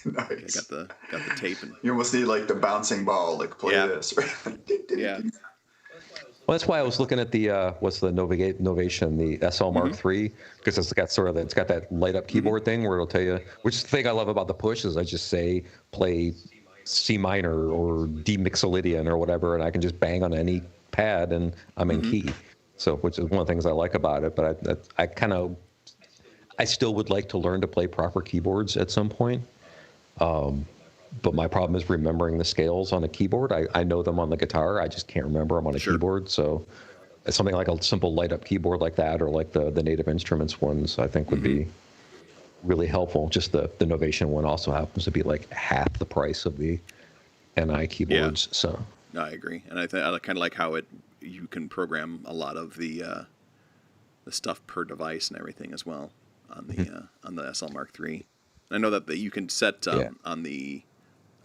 Speaker 3: Nice.
Speaker 4: got the tape and
Speaker 3: You almost need like the bouncing ball, like play
Speaker 4: Yeah.
Speaker 3: this.
Speaker 4: yeah.
Speaker 5: well, that's why I was looking at the what's the Novation, the SL Mark III, because it's got that light up keyboard thing where it'll tell you. Which the thing I love about the push is I just say play C minor or D Mixolydian or whatever, and I can just bang on any pad and I'm in key. So, which is one of the things I like about it. But I still would like to learn to play proper keyboards at some point. But my problem is remembering the scales on a keyboard. I know them on the guitar. I just can't remember them on a keyboard. So it's something like a simple light up keyboard like that, or like the Native Instruments ones, I think would be really helpful. Just the Novation one also happens to be like half the price of the NI keyboards.
Speaker 4: Yeah.
Speaker 5: So
Speaker 4: No, I agree, and I kind of like how you can program a lot of the stuff per device and everything as well on the SL Mark III. I know that you can set on the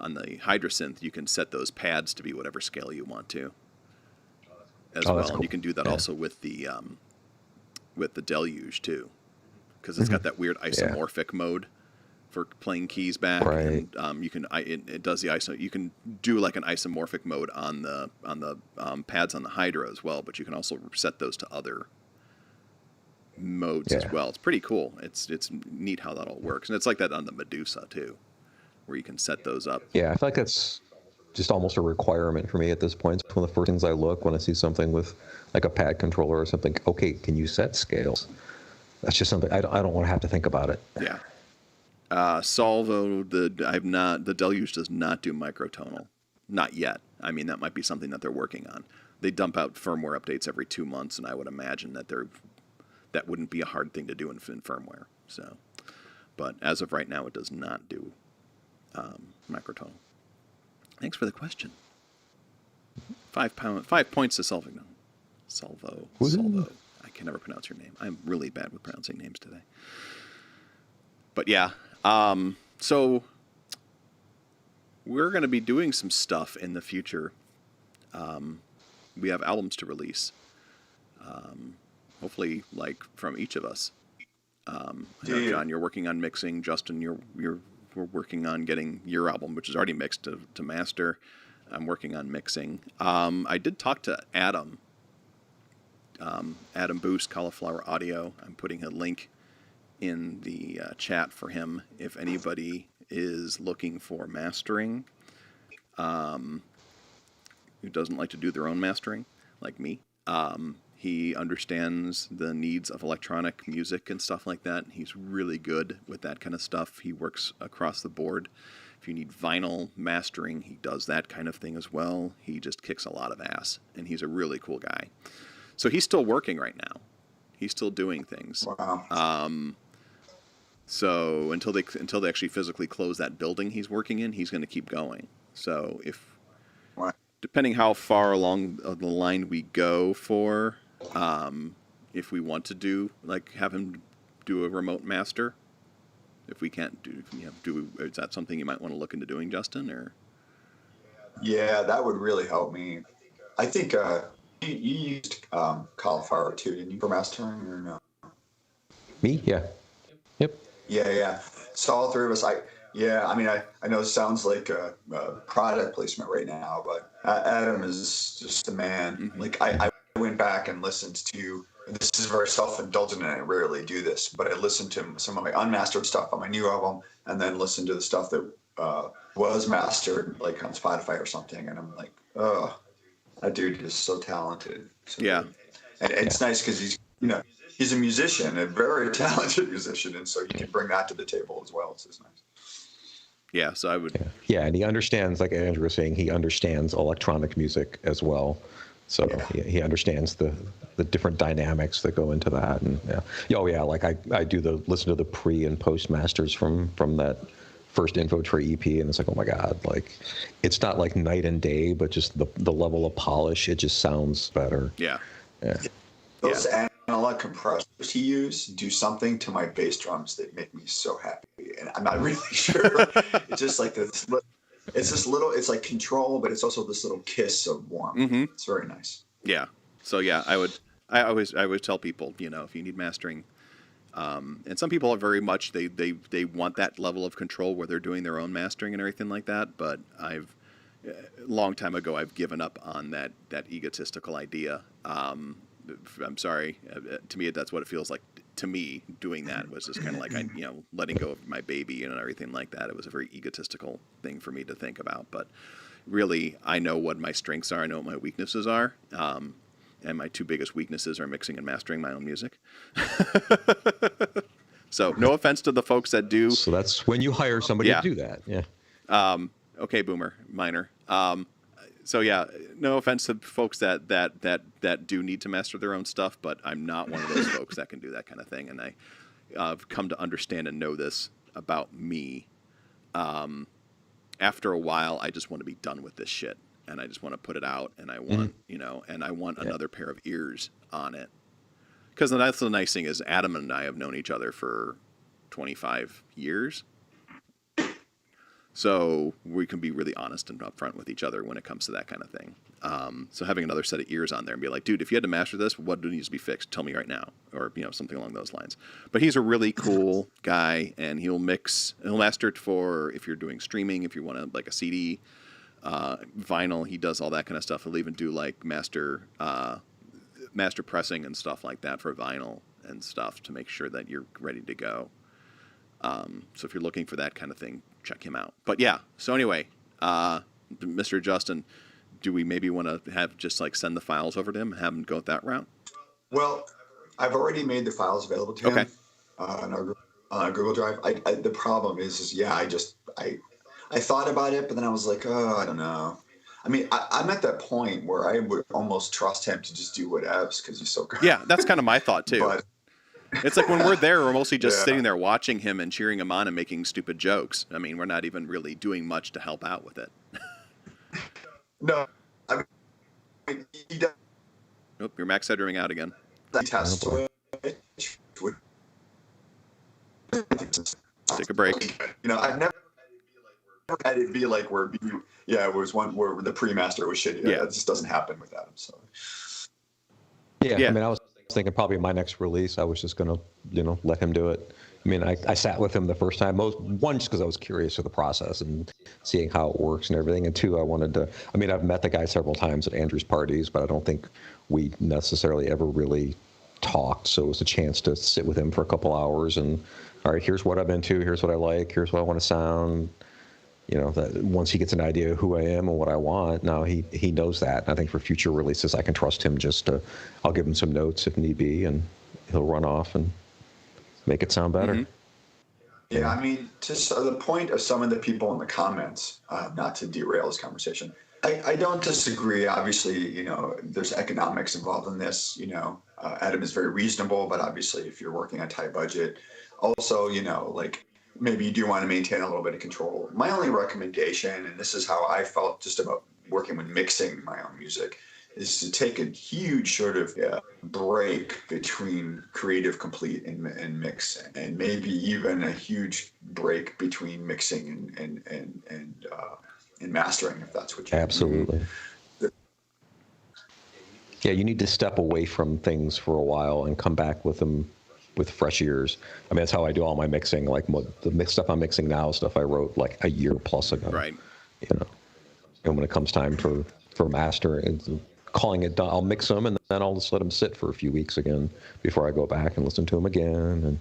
Speaker 4: Hydrasynth, you can set those pads to be whatever scale you want to as well.
Speaker 5: Cool.
Speaker 4: And you can do that also with the Deluge too, because it's got that weird isomorphic mode for playing keys back.
Speaker 5: Right.
Speaker 4: And you can it does the ISO. You can do like an isomorphic mode on the pads on the Hydra as well, but you can also set those to other modes as well. It's pretty cool. It's neat how that all works, and it's like that on the Medusa too, where you can set those up.
Speaker 5: yeah, I feel like that's just almost a requirement for me at this point. It's one of the first things I look when I see something with like a pad controller or something. Okay, can you set scales? That's just something I don't want to have to think about it.
Speaker 4: Yeah. Solvo, the Deluge does not do microtonal, not yet. I mean, that might be something that they're working on. They dump out firmware updates every 2 months, and I would imagine that that wouldn't be a hard thing to do in firmware. So, but as of right now, it does not do microtonal. Thanks for the question. 5 points to Solving. Salvo. I can never pronounce your name. I'm really bad with pronouncing names today. But yeah, so we're going to be doing some stuff in the future. We have albums to release. Hopefully, like from each of us. I know, John, you're working on mixing. Justin, we're working on getting your album, which is already mixed, to master. I'm working on mixing. I did talk to Adam. Adam Boost, Cauliflower Audio. I'm putting a link in the chat for him if anybody is looking for mastering, who doesn't like to do their own mastering, like me. He understands the needs of electronic music and stuff like that. He's really good with that kind of stuff. He works across the board. If you need vinyl mastering, he does that kind of thing as well. He just kicks a lot of ass, and he's a really cool guy. So he's still working right now. He's still doing things.
Speaker 3: Wow.
Speaker 4: So until they actually physically close that building he's working in, he's going to keep going. So depending how far along the line we go for, if we want to do, like, have him do a remote master, if we can't do, is that something you might want to look into doing, Justin? Or
Speaker 3: Yeah, that would really help me. I think you used Cauliflower too, didn't you, for mastering, or no?
Speaker 5: Me? Yeah. Yep.
Speaker 3: Yeah. So all three of us, I know it sounds like a product placement right now, but Adam is just the man.
Speaker 4: Mm-hmm.
Speaker 3: Like I went back and listened to, this is very self-indulgent and I rarely do this, but I listened to some of my unmastered stuff on my new album and then listened to the stuff that was mastered, like on Spotify or something. And I'm like, oh, that dude is so talented. So
Speaker 4: yeah.
Speaker 3: And it's nice because he's a musician, a very talented musician, and so you can bring that to the table as well. It's just nice.
Speaker 4: Yeah, so I would.
Speaker 5: Yeah, and he understands, like Andrew was saying, he understands electronic music as well. So he understands the different dynamics that go into that, and like I do listen to the pre and post masters from that first Infotree EP, and it's like, oh my god, like it's not like night and day, but just the level of polish, it just sounds better.
Speaker 4: Yeah.
Speaker 3: Those analog compressors he used do something to my bass drums that make me so happy, and I'm not really sure. It's just like this. It's this little. It's like control, but it's also this little kiss of warmth.
Speaker 4: Mm-hmm.
Speaker 3: It's very nice.
Speaker 4: Yeah. So yeah, I always tell people, if you need mastering, and some people are very much they want that level of control where they're doing their own mastering and everything like that. But a long time ago I've given up on that egotistical idea. I'm sorry. To me, that's what it feels like. To me, doing that was just kind of like letting go of my baby and everything like that. It was a very egotistical thing for me to think about. But really, I know what my strengths are. I know what my weaknesses are. And my two biggest weaknesses are mixing and mastering my own music. So no offense to the folks that do.
Speaker 5: So that's when you hire somebody to do that. Yeah.
Speaker 4: Okay, Boomer, minor. So yeah, no offense to folks that do need to master their own stuff, but I'm not one of those folks that can do that kind of thing. And I've come to understand and know this about me. After a while, I just want to be done with this shit, and I just want to put it out, and I want and I want another pair of ears on it. Because that's the nice thing is Adam and I have known each other for 25 years. So we can be really honest and upfront with each other when it comes to that kind of thing. So having another set of ears on there and be like, dude, if you had to master this, what needs to be fixed? Tell me right now, or something along those lines. But he's a really cool guy, and he'll master it for if you're doing streaming, if you want to like a CD, vinyl. He does all that kind of stuff. He'll even do like master pressing and stuff like that for vinyl and stuff to make sure that you're ready to go. So if you're looking for that kind of thing, check him out. But yeah, so anyway, Mr. Justin, do we maybe want to have just like send the files over to him, have him go that route?
Speaker 3: Well, I've already made the files available to him on our Google Drive. The problem is I thought about it, but then I was like, oh, I don't know. I mean, I'm at that point where I would almost trust him to just do whatevs because he's so good.
Speaker 4: Yeah, that's kind of my thought too.
Speaker 3: But
Speaker 4: it's like when we're there, we're mostly just sitting there watching him and cheering him on and making stupid jokes. I mean, we're not even really doing much to help out with it.
Speaker 3: No, I mean, he does
Speaker 4: Nope, your Mac centering out again.
Speaker 3: That test
Speaker 5: Oh, boy.
Speaker 3: switch would,
Speaker 4: Take a break.
Speaker 3: I've never had it be like where, it was one where the pre-master was shitty.
Speaker 4: Yeah.
Speaker 3: That just doesn't happen with Adam. So
Speaker 5: Yeah,
Speaker 4: Yeah.
Speaker 5: I mean, I was thinking probably my next release, I was just going to, let him do it. I mean, I sat with him the first time, one, just because I was curious of the process and seeing how it works and everything. And two, I've met the guy several times at Andrew's parties, but I don't think we necessarily ever really talked. So it was a chance to sit with him for a couple hours and, all right, here's what I'm into, here's what I like, here's what I want to sound. That once he gets an idea of who I am and what I want, now he knows that. And I think for future releases, I can trust him I'll give him some notes if need be, and he'll run off and make it sound better.
Speaker 4: Mm-hmm.
Speaker 3: yeah, I mean, to the point of some of the people in the comments, not to derail this conversation, I don't disagree. Obviously, there's economics involved in this. Adam is very reasonable, but obviously, if you're working on a tight budget, also, maybe you do want to maintain a little bit of control. My only recommendation, and this is how I felt just about working with mixing my own music, is to take a huge sort of break between creative complete and mix, and maybe even a huge break between mixing and mastering, if that's what you
Speaker 5: Absolutely. Yeah, you need to step away from things for a while and come back with them with fresh ears. I mean, that's how I do all my mixing. Like the stuff I'm mixing now, stuff I wrote like a year plus ago.
Speaker 4: Right.
Speaker 5: And when it comes time for mastering and calling it done, I'll mix them and then I'll just let them sit for a few weeks again before I go back and listen to them again. And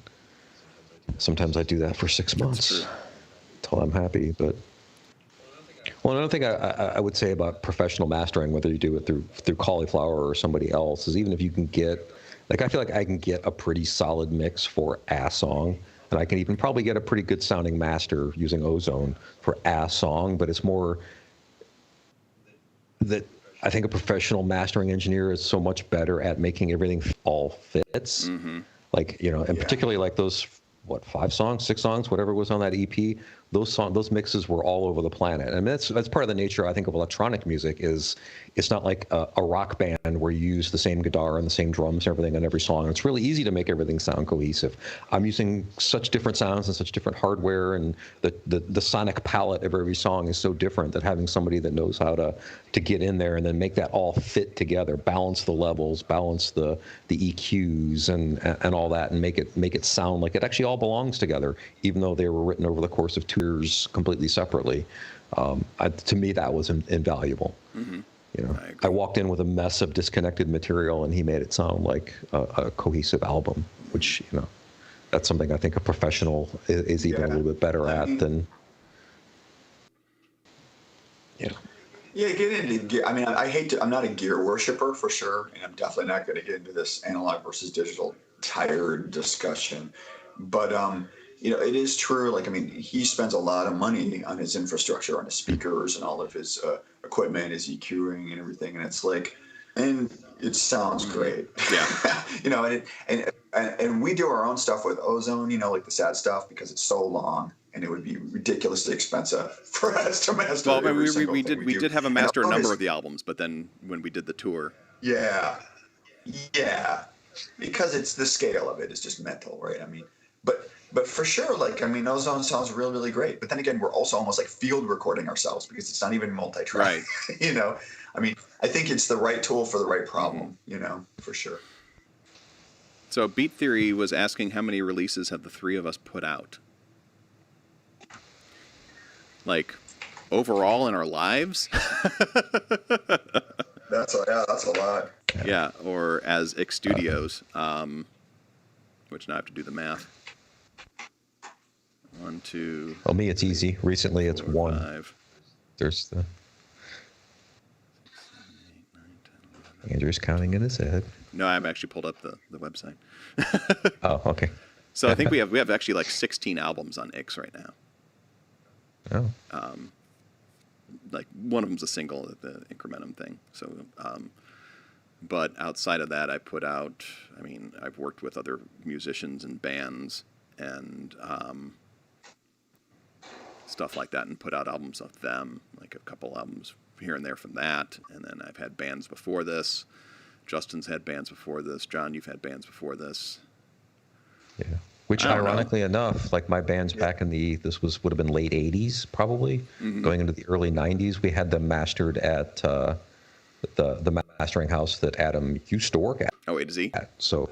Speaker 5: sometimes I do that for 6 months until I'm happy. But another thing I would say about professional mastering, whether you do it through Cauliflower or somebody else, is even if you can get, I feel like I can get a pretty solid mix for a song, and I can even probably get a pretty good sounding master using Ozone for a song, but it's more that I think a professional mastering engineer is so much better at making everything all fits.
Speaker 4: Mm-hmm.
Speaker 5: Particularly like those, 5 songs, 6 songs, whatever was on that EP, those mixes were all over the planet. And that's part of the nature, I think, of electronic music. Is it's not like a rock band where you use the same guitar and the same drums and everything on every song. It's really easy to make everything sound cohesive. I'm using such different sounds and such different hardware, and the sonic palette of every song is so different that having somebody that knows how to get in there and then make that all fit together, balance the levels, balance the EQs and all that, and make it sound like it actually all belongs together, even though they were written over the course of 2 years completely separately. To me, that was invaluable.
Speaker 4: Mm-hmm.
Speaker 5: I walked in with a mess of disconnected material, and he made it sound like a cohesive album, which, that's something I think a professional is even a little bit better at than.
Speaker 3: Yeah, get into gear. I mean, I'm not a gear worshiper for sure, and I'm definitely not going to get into this analog versus digital tired discussion. But it is true. He spends a lot of money on his infrastructure, on his speakers, and all of his equipment, his EQing, and everything. And it's and it sounds great.
Speaker 4: Yeah.
Speaker 3: And we do our own stuff with Ozone. Like the sad stuff, because it's so long. And it would be ridiculously expensive for us to master.
Speaker 4: Well,
Speaker 3: every single
Speaker 4: we
Speaker 3: thing
Speaker 4: did have a master
Speaker 3: and
Speaker 4: a number of the albums, but then when we did the tour,
Speaker 3: yeah, because it's the scale of it is just mental, right? I mean, but for sure, Ozone sounds really, really great. But then again, we're also almost like field recording ourselves because it's not even multi-track.
Speaker 4: Right.
Speaker 3: I think it's the right tool for the right problem. For sure.
Speaker 4: So Beat Theory was asking how many releases have the three of us put out? Overall in our lives?
Speaker 3: That's a lot.
Speaker 4: Yeah, or as X Studios, which now I have to do the math. 1, 2.
Speaker 5: Well, me, it's easy. Recently, it's
Speaker 4: 4,
Speaker 5: 1.
Speaker 4: 5.
Speaker 5: There's the. Andrew's counting in his head.
Speaker 4: No, I've actually pulled up the website.
Speaker 5: Oh, okay.
Speaker 4: So I think we have actually 16 albums on X right now.
Speaker 5: Oh.
Speaker 4: One of them's a single, the Incrementum thing. So, but outside of that, I put out. I've worked with other musicians and bands and stuff like that, and put out albums of them, like a couple albums here and there from that. And then I've had bands before this Justin's had bands before this. John, you've had bands before this.
Speaker 5: Yeah. Which,
Speaker 4: I don't know.
Speaker 5: ironically enough, like my bands back in would have been late 80s, probably, going into the early 90s. We had them mastered at the mastering house that Adam used to work at.
Speaker 4: Oh, A to Z?
Speaker 5: So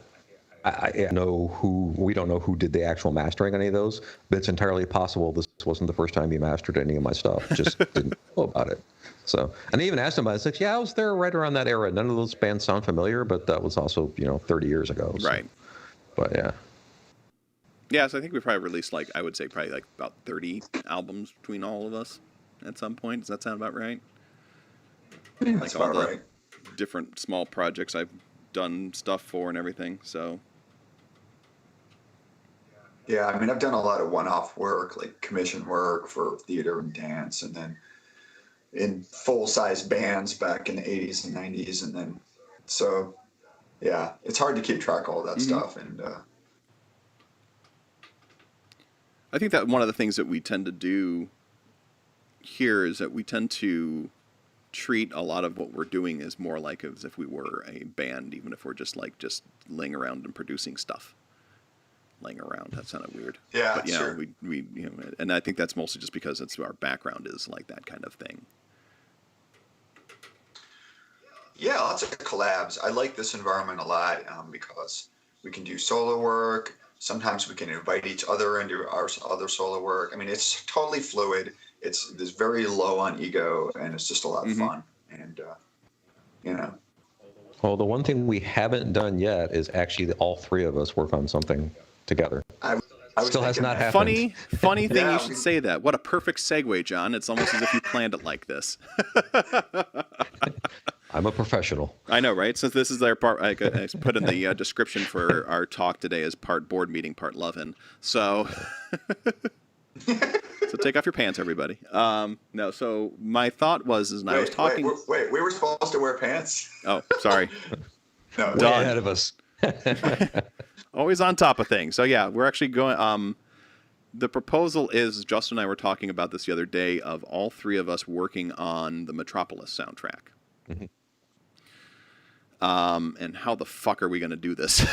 Speaker 5: I know we don't know who did the actual mastering on any of those, but it's entirely possible this wasn't the first time he mastered any of my stuff. Just didn't know about it. So, and I even asked him about it. I was like, yeah, I was there right around that era. None of those bands sound familiar, but that was also, 30 years ago. So.
Speaker 4: Right.
Speaker 5: But yeah.
Speaker 4: Yeah, so I think we probably released I would say about 30 albums between all of us at some point. Does that sound about right?
Speaker 3: That's
Speaker 4: all
Speaker 3: about
Speaker 4: the
Speaker 3: right.
Speaker 4: different small projects I've done stuff for and everything. So
Speaker 3: Yeah, I mean, I've done a lot of one-off work, like commission work for theater and dance, and then in full-size bands back in the 80s and 90s, and then so yeah, it's hard to keep track of all that stuff. And
Speaker 4: I think that one of the things that we tend to do here is that we tend to treat a lot of what we're doing as more like as if we were a band, even if we're just laying around and producing stuff. Laying around, that sounded weird.
Speaker 3: Yeah,
Speaker 4: but
Speaker 3: sure.
Speaker 4: we and I think that's mostly just because it's our background is like that kind of thing.
Speaker 3: yeah, lots of collabs. I like this environment a lot because we can do solo work. Sometimes we can invite each other into our other solo work. I mean, it's totally fluid. It's very low on ego, and it's just a lot of fun. And
Speaker 5: Well, the one thing we haven't done yet is actually all three of us work on something together.
Speaker 3: I was
Speaker 5: Still has
Speaker 3: thinking
Speaker 5: not
Speaker 3: that.
Speaker 5: happened.
Speaker 4: Funny thing
Speaker 3: Yeah,
Speaker 4: you should say that. What a perfect segue, John. It's almost as if you planned it like this.
Speaker 5: I'm a professional.
Speaker 4: I know, right? Since this is our part, I put in the description for our talk today as part board meeting, part lovin'. So, so take off your pants, everybody. No, so my thought was, I was talking.
Speaker 3: Wait, we were supposed to wear pants?
Speaker 4: Oh, sorry.
Speaker 3: No,
Speaker 5: Way ahead of us.
Speaker 4: Always on top of things. So yeah, we're actually going. The proposal is, Justin and I were talking about this the other day, of all three of us working on the Metropolis soundtrack. And how the fuck are we going to do this?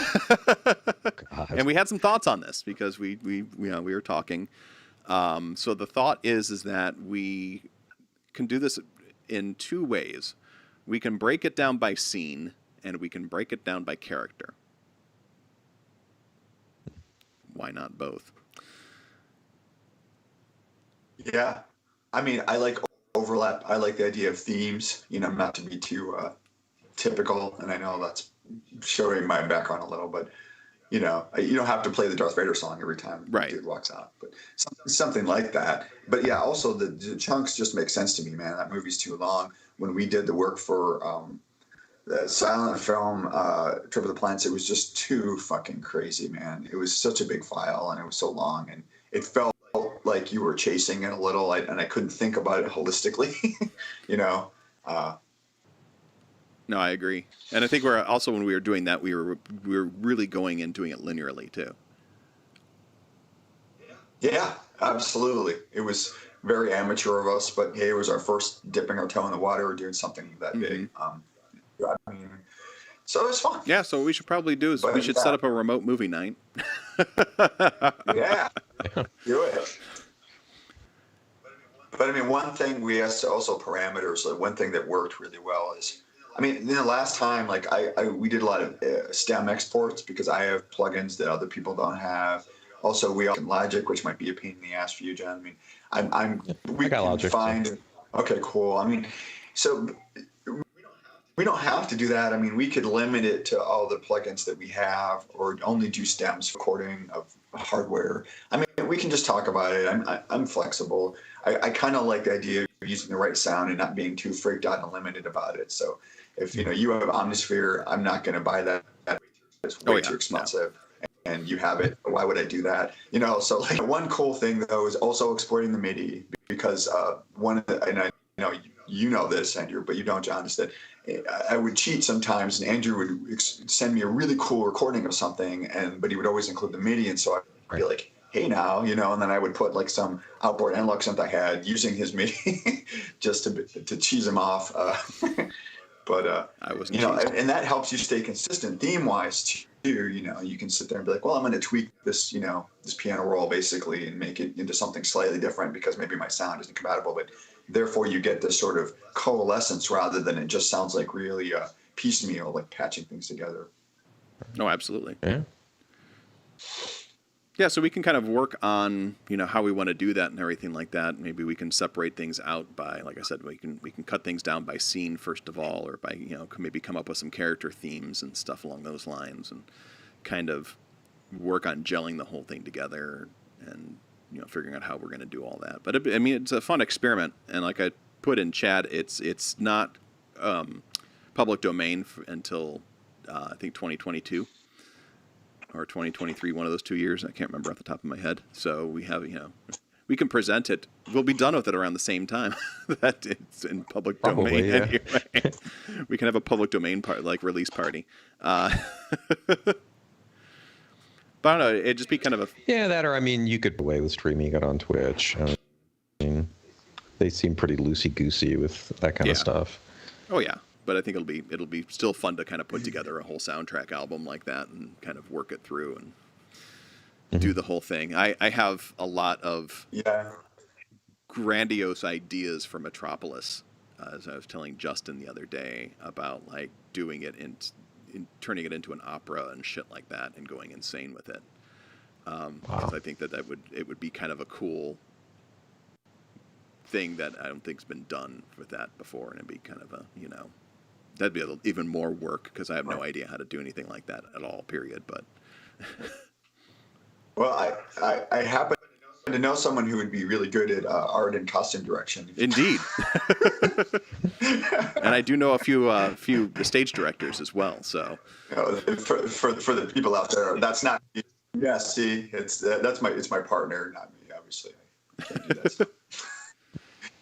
Speaker 4: And we had some thoughts on this because we were talking. So the thought is that we can do this in two ways. We can break it down by scene, and we can break it down by character. Why not both?
Speaker 3: Yeah, I mean, I like overlap. I like the idea of themes. Not to be too typical, and I know that's showing my background a little, but you don't have to play the Darth Vader song every time
Speaker 4: Right.
Speaker 3: the dude walks out, but something like that. But yeah, also the chunks just make sense to me, man. That movie's too long. When we did the work for the silent film Trip of the Planets, it was just too fucking crazy, man. It was such a big file, and it was so long, and it felt like you were chasing it a little, and I couldn't think about it holistically.
Speaker 4: No, I agree, and I think we're also, when we were doing that, we were really going and doing it linearly too.
Speaker 3: Yeah, absolutely. It was very amateur of us, but hey, it was our first dipping our toe in the water or doing something that big. I mean, so it was fun.
Speaker 4: Yeah, so what we should probably do is
Speaker 3: But
Speaker 4: we should
Speaker 3: yeah.
Speaker 4: set up a remote movie night.
Speaker 3: Yeah, do it. But I mean, one thing we asked also parameters. Like one thing that worked really well is, I mean, the last time, like we did a lot of STEM exports because I have plugins that other people don't have. Also, we have Logic, which might be a pain in the ass for you, John. I mean, we
Speaker 5: got
Speaker 3: can
Speaker 5: Logic,
Speaker 3: find. Okay, cool. I mean, so we don't have to do that. I mean, we could limit it to all the plugins that we have, or only do stems recording of hardware. I mean, we can just talk about it. I'm flexible. I kind of like the idea of using the right sound and not being too freaked out and limited about it. So if you have Omnisphere, I'm not going to buy that. It's way too expensive. And you have it. Why would I do that? So like one cool thing though is also exporting the MIDI, because and I know this, Andrew, but you don't, John, is that I would cheat sometimes, and Andrew would send me a really cool recording of something, but he would always include the MIDI, and so I'd be like, hey now, and then I would put like some outboard analog synth I had using his MIDI just to cheese him off. But
Speaker 4: I wasn't
Speaker 3: you know,
Speaker 4: cheesed.
Speaker 3: and that helps you stay consistent theme wise too. You know, you can sit there and be like, well, I'm going to tweak this, you know, this piano roll basically and make it into something slightly different because maybe my sound isn't compatible. But therefore, you get this sort of coalescence rather than it just sounds like really piecemeal, like patching things together.
Speaker 4: No, absolutely.
Speaker 5: Yeah.
Speaker 4: Yeah, so we can kind of work on, you know, how we want to do that and everything like that. Maybe we can separate things out by, like I said, we can cut things down by scene first of all, or by, you know, maybe come up with some character themes and stuff along those lines, and kind of work on gelling the whole thing together and, you know, figuring out how we're going to do all that. But I mean, it's a fun experiment, and like I put in chat, it's not public domain until I think 2022. Or 2023, one of those 2 years. I can't remember off the top of my head. So we have, you know, we can present it. We'll be done with it around the same time that it's in public domain.
Speaker 5: Yeah.
Speaker 4: Anyway. We can have a public domain release party. But I don't know. It'd just be kind of a.
Speaker 5: Yeah, that, or I mean, you could away with streaming it on Twitch. I mean, they seem pretty loosey goosey with that kind of stuff.
Speaker 4: Oh yeah, but I think it'll be still fun to kind of put together a whole soundtrack album like that and kind of work it through and do the whole thing. I have a lot of grandiose ideas for Metropolis, as I was telling Justin the other day about like doing it in turning it into an opera and shit like that and going insane with it. Because I think it would be kind of a cool thing that I don't think's been done with that before, and it'd be kind of a, you know, that'd be even more work because I have no idea how to do anything like that at all, period. But
Speaker 3: well, I happen to know someone who would be really good at art and costume direction.
Speaker 4: Indeed. And I do know a few stage directors as well. So
Speaker 3: you know, for the people out there, that's not. Yeah, see, it's my partner, not me. Obviously, I can't do that stuff.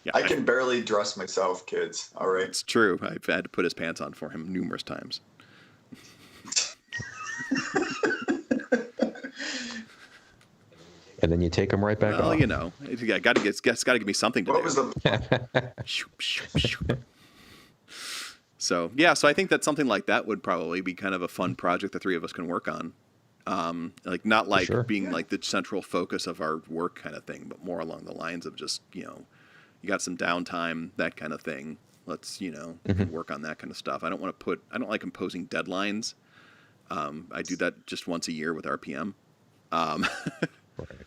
Speaker 4: yeah,
Speaker 3: I can barely dress myself, kids. All right.
Speaker 4: It's true. I've had to put his pants on for him numerous times.
Speaker 5: And then you take them right back
Speaker 4: Well,
Speaker 5: off.
Speaker 4: you know, it's got to give me something to
Speaker 3: What
Speaker 4: do.
Speaker 3: was the?
Speaker 4: Shoop, shoop, shoop. So yeah, so I think that something like that would probably be kind of a fun project the three of us can work on. Like not like being like the central focus of our work kind of thing, but more along the lines of just, you know, you got some downtime, that kind of thing. Let's, you know, work on that kind of stuff. I don't like imposing deadlines. I do that just once a year with RPM.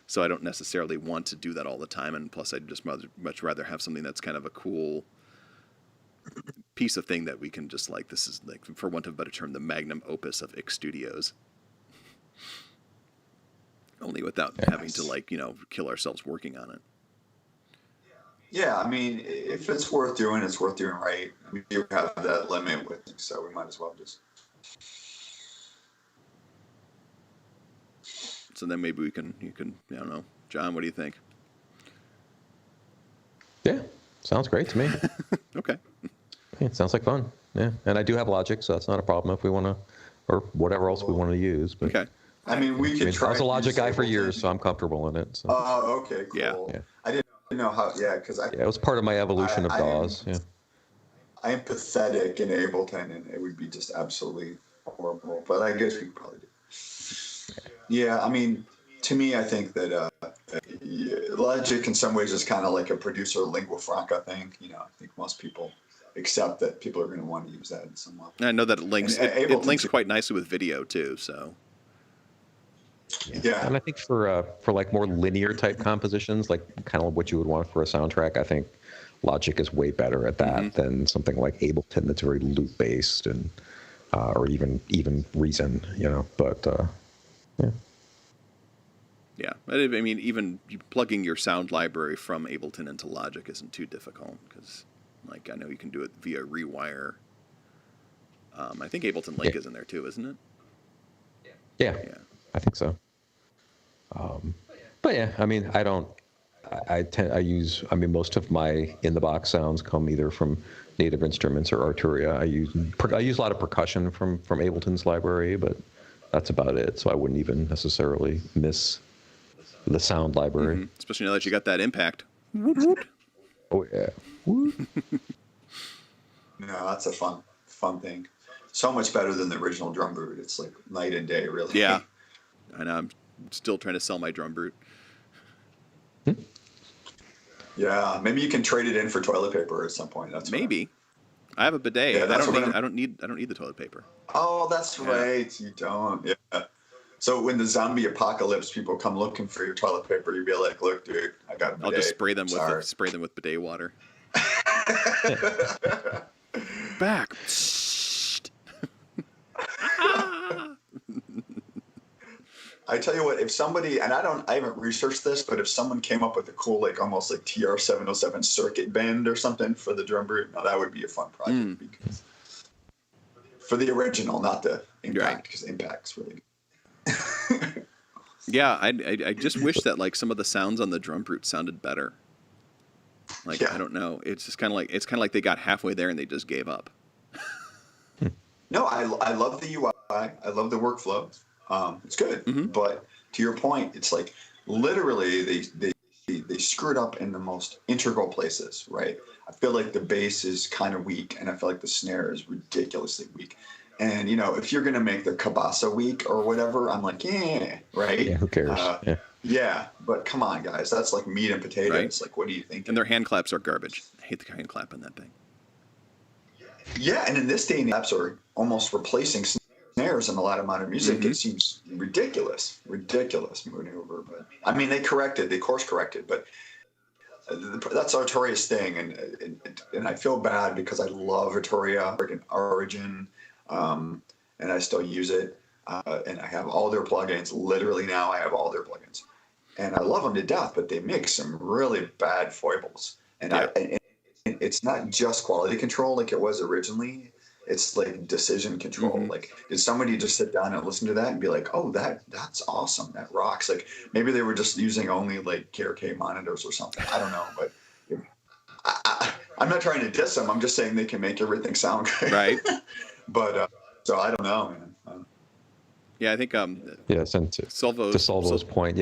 Speaker 4: So I don't necessarily want to do that all the time. And plus I'd just much rather have something that's kind of a cool piece of thing that we can just like, this is like, for want of a better term, the magnum opus of X Studios. Only without having to like, you know, kill ourselves working on it.
Speaker 3: Yeah, I mean, if it's worth doing, it's worth doing right. We do have that limit with it, so we might as well just.
Speaker 4: So then maybe you can, I don't know, John, what do you think?
Speaker 5: Yeah, sounds great to me.
Speaker 4: Okay.
Speaker 5: Yeah, it sounds like fun. Yeah, and I do have Logic, so that's not a problem if we want to, or whatever else we want to use. But
Speaker 4: Okay.
Speaker 3: I mean, we could try.
Speaker 5: I was a Logic guy for
Speaker 3: Ableton.
Speaker 5: years, so I'm comfortable in it. So.
Speaker 3: Oh, okay, cool.
Speaker 4: Yeah.
Speaker 3: I didn't know how. Yeah, because
Speaker 5: Yeah, it was part of my evolution of DAWs. Yeah.
Speaker 3: I am pathetic in Ableton, and it would be just absolutely horrible. But I guess we could probably do. Yeah, I mean, to me, I think that Logic in some ways is kind of like a producer lingua franca thing. You know, I think most people accept that people are going to want to use that in some way.
Speaker 4: I know that it links.
Speaker 3: And
Speaker 4: It
Speaker 3: Ableton's
Speaker 4: links quite nicely with video too. So
Speaker 3: Yeah.
Speaker 5: And I think for like more linear type compositions, like kind of what you would want for a soundtrack, I think Logic is way better at that than something like Ableton that's very loop based and or even Reason, you know. But yeah.
Speaker 4: yeah, I mean, even plugging your sound library from Ableton into Logic isn't too difficult because, like, I know you can do it via Rewire. I think Ableton Link is in there too, isn't it?
Speaker 5: Yeah, I think so. But yeah, I mean, I use most of my in the box sounds come either from Native Instruments or Arturia. I use a lot of percussion from Ableton's library, but that's about it. So I wouldn't even necessarily miss the sound library.
Speaker 4: Especially now that you got that impact.
Speaker 5: Oh yeah.
Speaker 3: No, that's a fun fun thing. So much better than the original drum brute. It's like night and day, really.
Speaker 4: Yeah. And I'm still trying to sell my drum brute.
Speaker 3: Yeah, maybe you can trade it in for toilet paper at some point. That's
Speaker 4: Maybe. I have a bidet.
Speaker 3: Yeah, that's
Speaker 4: I don't need the toilet paper.
Speaker 3: Oh, that's right. You don't. Yeah. So when the zombie apocalypse people come looking for your toilet paper, you'd be like, "Look, dude, I got a bidet.
Speaker 4: I'll just spray them
Speaker 3: Sorry."
Speaker 4: with bidet water. Back.
Speaker 3: I tell you what, if somebody, and I haven't researched this, but if someone came up with a cool, like almost like TR-707 circuit bend or something for the drum brute, now that would be a fun project because for the original, not the Impact, because Impact's really good.
Speaker 4: Yeah, I just wish that like some of the sounds on the drum brute sounded better. Like
Speaker 3: Yeah.
Speaker 4: I don't know, it's kind of like they got halfway there and they just gave up.
Speaker 3: No, I love the UI. I love the workflow. It's good, but to your point, it's like literally they screwed up in the most integral places, right? I feel like the bass is kind of weak, and I feel like the snare is ridiculously weak. And if you're gonna make the cabasa weak or whatever, I'm like, yeah, right?
Speaker 5: Yeah, who cares?
Speaker 3: Yeah, but come on, guys, that's like meat and potatoes.
Speaker 4: Right.
Speaker 3: Like, what do you think?
Speaker 4: And their hand claps are garbage. I hate the hand clap on that thing.
Speaker 3: Yeah, and in this day and age, apps are almost replacing snares in a lot of modern music. It seems ridiculous maneuver. But I mean, they course corrected, but that's Artoria's thing, and I feel bad because I love Arturia, freaking Origin, and I still use it, and I have all their plugins. Literally now, I have all their plugins, and I love them to death. But they make some really bad foibles, and it's not just quality control like it was originally. It's like decision control. Like, did somebody just sit down and listen to that and be like, "Oh, that's awesome. That rocks." Like, maybe they were just using only like KRK monitors or something. I don't know, but I'm not trying to diss them. I'm just saying they can make everything sound good.
Speaker 4: Right.
Speaker 3: But so I don't know, man.
Speaker 4: Yeah, I think
Speaker 5: Yes, and to Salvo's point,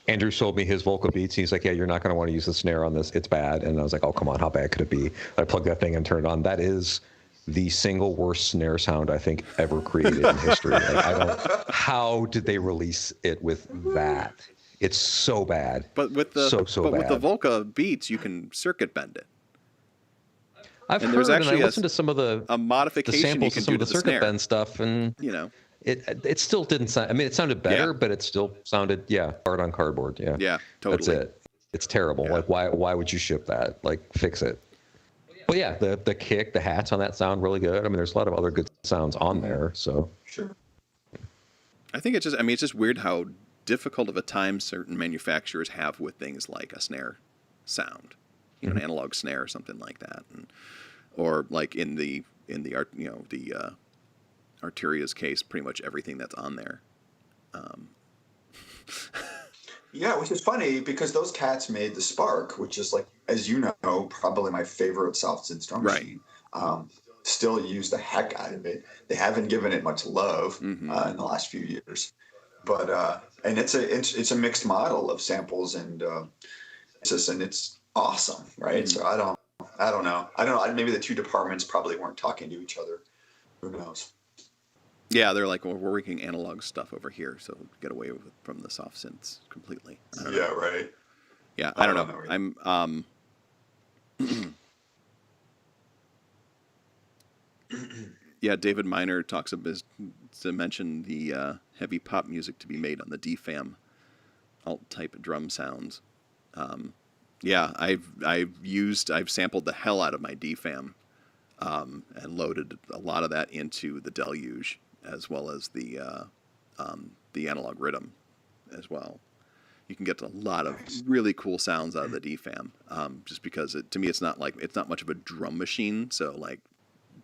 Speaker 5: Andrew showed me his vocal beats. He's like, "Yeah, you're not going to want to use the snare on this. It's bad." And I was like, "Oh, come on, how bad could it be?" I plugged that thing and turned it on. That is the single worst snare sound I think ever created in history. Like, how did they release it with that? It's so bad.
Speaker 4: But with the
Speaker 5: bad.
Speaker 4: with the Volca beats, you can circuit bend it.
Speaker 5: I've
Speaker 4: And
Speaker 5: heard,
Speaker 4: there's actually
Speaker 5: and I listened to some of the
Speaker 4: modification
Speaker 5: samples
Speaker 4: you can
Speaker 5: of some
Speaker 4: do
Speaker 5: of the
Speaker 4: to the
Speaker 5: circuit
Speaker 4: snare.
Speaker 5: bend stuff, and it still didn't sound. I mean, it sounded better, but it still sounded hard on cardboard. Yeah,
Speaker 4: totally.
Speaker 5: That's it. It's terrible.
Speaker 3: Yeah.
Speaker 5: Like, why would you ship that? Like, fix it. But yeah, the kick, the hats on that sound really good. I mean, there's a lot of other good sounds on there. So
Speaker 3: Sure.
Speaker 4: I think it's just weird how difficult of a time certain manufacturers have with things like a snare sound, an analog snare or something like that, or like in the Arteria's case, pretty much everything that's on there.
Speaker 3: Yeah, which is funny because those cats made the Spark, which is like, as you know, probably my favorite South Synth drum machine. Still use the heck out of it. They haven't given it much love in the last few years, but and it's a mixed model of samples and it's awesome, right? So I don't know. Maybe the two departments probably weren't talking to each other. Who knows?
Speaker 4: Yeah, they're like, well, we're working analog stuff over here, so get away from the soft synths completely. I don't know.
Speaker 3: Yeah, right.
Speaker 4: Yeah, I don't know.
Speaker 3: either.
Speaker 4: I'm yeah, David Miner talks about to mention the heavy pop music to be made on the DFAM alt type drum sounds. Yeah, I've sampled the hell out of my DFAM and loaded a lot of that into the Deluge as well as the analog rhythm as well. You can get a lot of really cool sounds out of the DFAM, just because to me it's not much of a drum machine. So like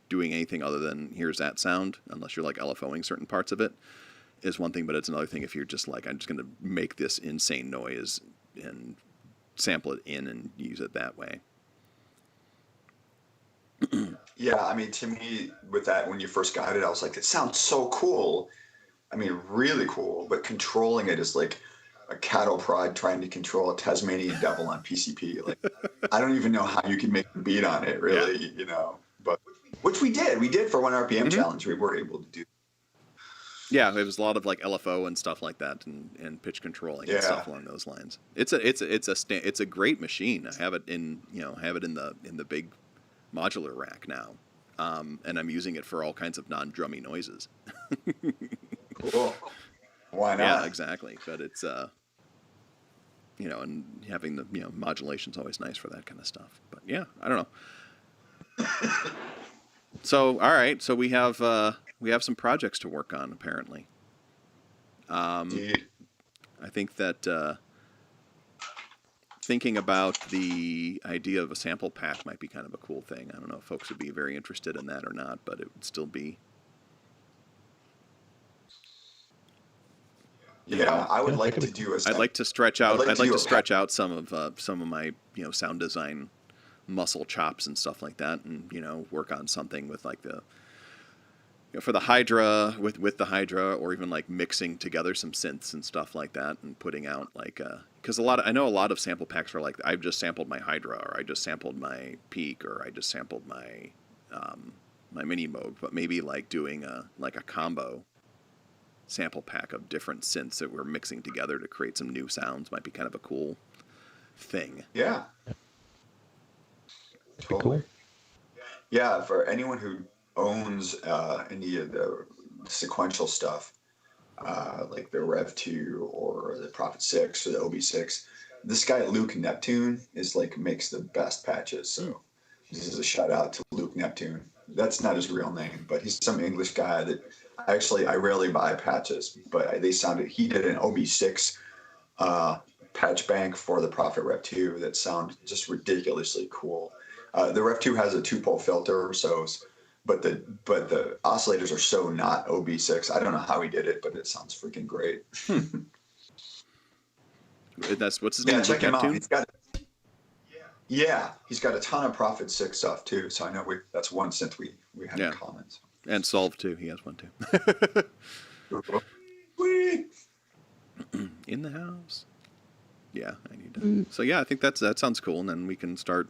Speaker 4: doing anything other than here's that sound, unless you're like LFOing certain parts of it, is one thing. But it's another thing if you're just like, I'm just going to make this insane noise and sample it in and use it that way.
Speaker 3: Yeah, I mean, to me, with that, when you first got it, I was like, it sounds so cool. I mean, really cool, but controlling it is like a cattle prod trying to control a Tasmanian devil on PCP. Like, I don't even know how you can make a beat on it, really, But which we did. We did for 1 RPM
Speaker 4: Mhm.
Speaker 3: challenge. We were able to do.
Speaker 4: Yeah, it was a lot of like LFO and stuff like that, and pitch controlling and
Speaker 3: Yeah.
Speaker 4: stuff along those lines. It's a great machine. I have it in the big modular rack now, and I'm using it for all kinds of non-drummy noises.
Speaker 3: Cool. Why not?
Speaker 4: Yeah, exactly. But it's and having the modulation's always nice for that kind of stuff. But yeah, I don't know. So all right, so we have some projects to work on apparently.
Speaker 3: Indeed.
Speaker 4: I think that thinking about the idea of a sample pack might be kind of a cool thing. I don't know if folks would be very interested in that or not, but it would still be.
Speaker 3: Yeah, I would
Speaker 5: Yeah,
Speaker 3: like
Speaker 5: that
Speaker 3: to
Speaker 5: could be
Speaker 3: do a.
Speaker 4: I'd like to stretch out.
Speaker 3: I'd like
Speaker 4: I'd
Speaker 3: to
Speaker 4: like
Speaker 3: do
Speaker 4: to
Speaker 3: a
Speaker 4: stretch out some of my sound design muscle chops and stuff like that, and work on something with like the for the Hydra with the Hydra, or even like mixing together some synths and stuff like that, and putting out like because I know a lot of sample packs are like I've just sampled my Hydra, or I just sampled my Peak, or I just sampled my my Mini Moog, but maybe like doing a combo sample pack of different synths that we're mixing together to create some new sounds might be kind of a cool thing.
Speaker 3: Yeah.
Speaker 5: That'd be cool.
Speaker 3: Yeah, for anyone who owns any of the sequential stuff, like the Rev 2 or the Prophet 6 or the OB6, this guy Luke Neptune is like makes the best patches. So this is a shout out to Luke Neptune. That's not his real name, but he's some English guy that I rarely buy patches, but he did an OB6 patch bank for the Prophet Rev 2 that sound just ridiculously cool. The Rev 2 has a 2-pole filter, but the oscillators are so not OB6. I don't know how he did it, but it sounds freaking great.
Speaker 4: That's what's his name?
Speaker 3: Check him out.
Speaker 4: Neptune?
Speaker 3: He's got a ton of Prophet 6 stuff too. So I know that's one synth we had in common. So.
Speaker 4: And Solve too. He has one too.
Speaker 3: Sweet.
Speaker 4: In the house. Yeah, I need to. So yeah, I think that sounds cool, and then we can start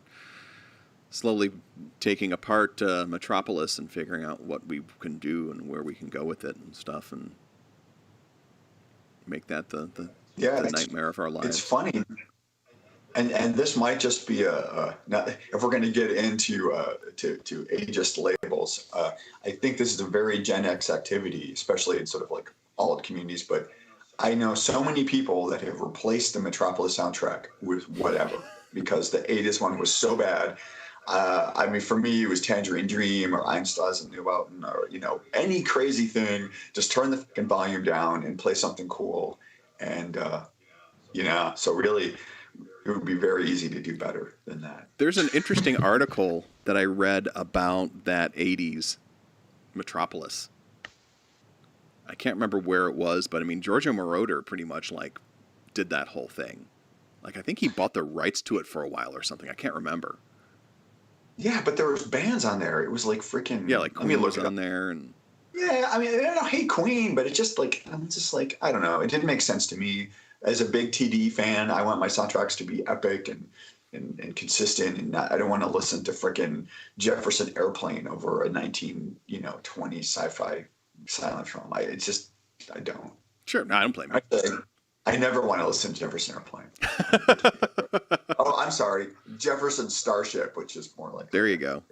Speaker 4: slowly taking apart Metropolis and figuring out what we can do and where we can go with it and stuff, and make that the nightmare of our lives.
Speaker 3: It's funny, and this might just be if we're going to get into to ageist labels. I think this is a very Gen X activity, especially in sort of like alt communities. But I know so many people that have replaced the Metropolis soundtrack with whatever because the 80s one was so bad. I mean, for me, it was Tangerine Dream or Einstein's and Neubauten or, any crazy thing. Just turn the fucking volume down and play something cool. And, so really, it would be very easy to do better than that.
Speaker 4: There's an interesting article that I read about that 80s Metropolis. I can't remember where it was, but I mean, Giorgio Moroder pretty much like did that whole thing. Like, I think he bought the rights to it for a while or something. I can't remember.
Speaker 3: Yeah, but there was bands on there. It was like freaking.
Speaker 4: Yeah, like Queen was on there, and.
Speaker 3: Yeah, I mean, I don't hate Queen, but it's just like I don't know. It didn't make sense to me as a big TD fan. I want my soundtracks to be epic and consistent, and I don't want to listen to freaking Jefferson Airplane over a 1920 sci-fi silent film. I don't.
Speaker 4: Sure, no, I don't blame you.
Speaker 3: I never want to listen to Jefferson Airplane. Oh, I'm sorry, Jefferson Starship, which is more like.
Speaker 4: There you go.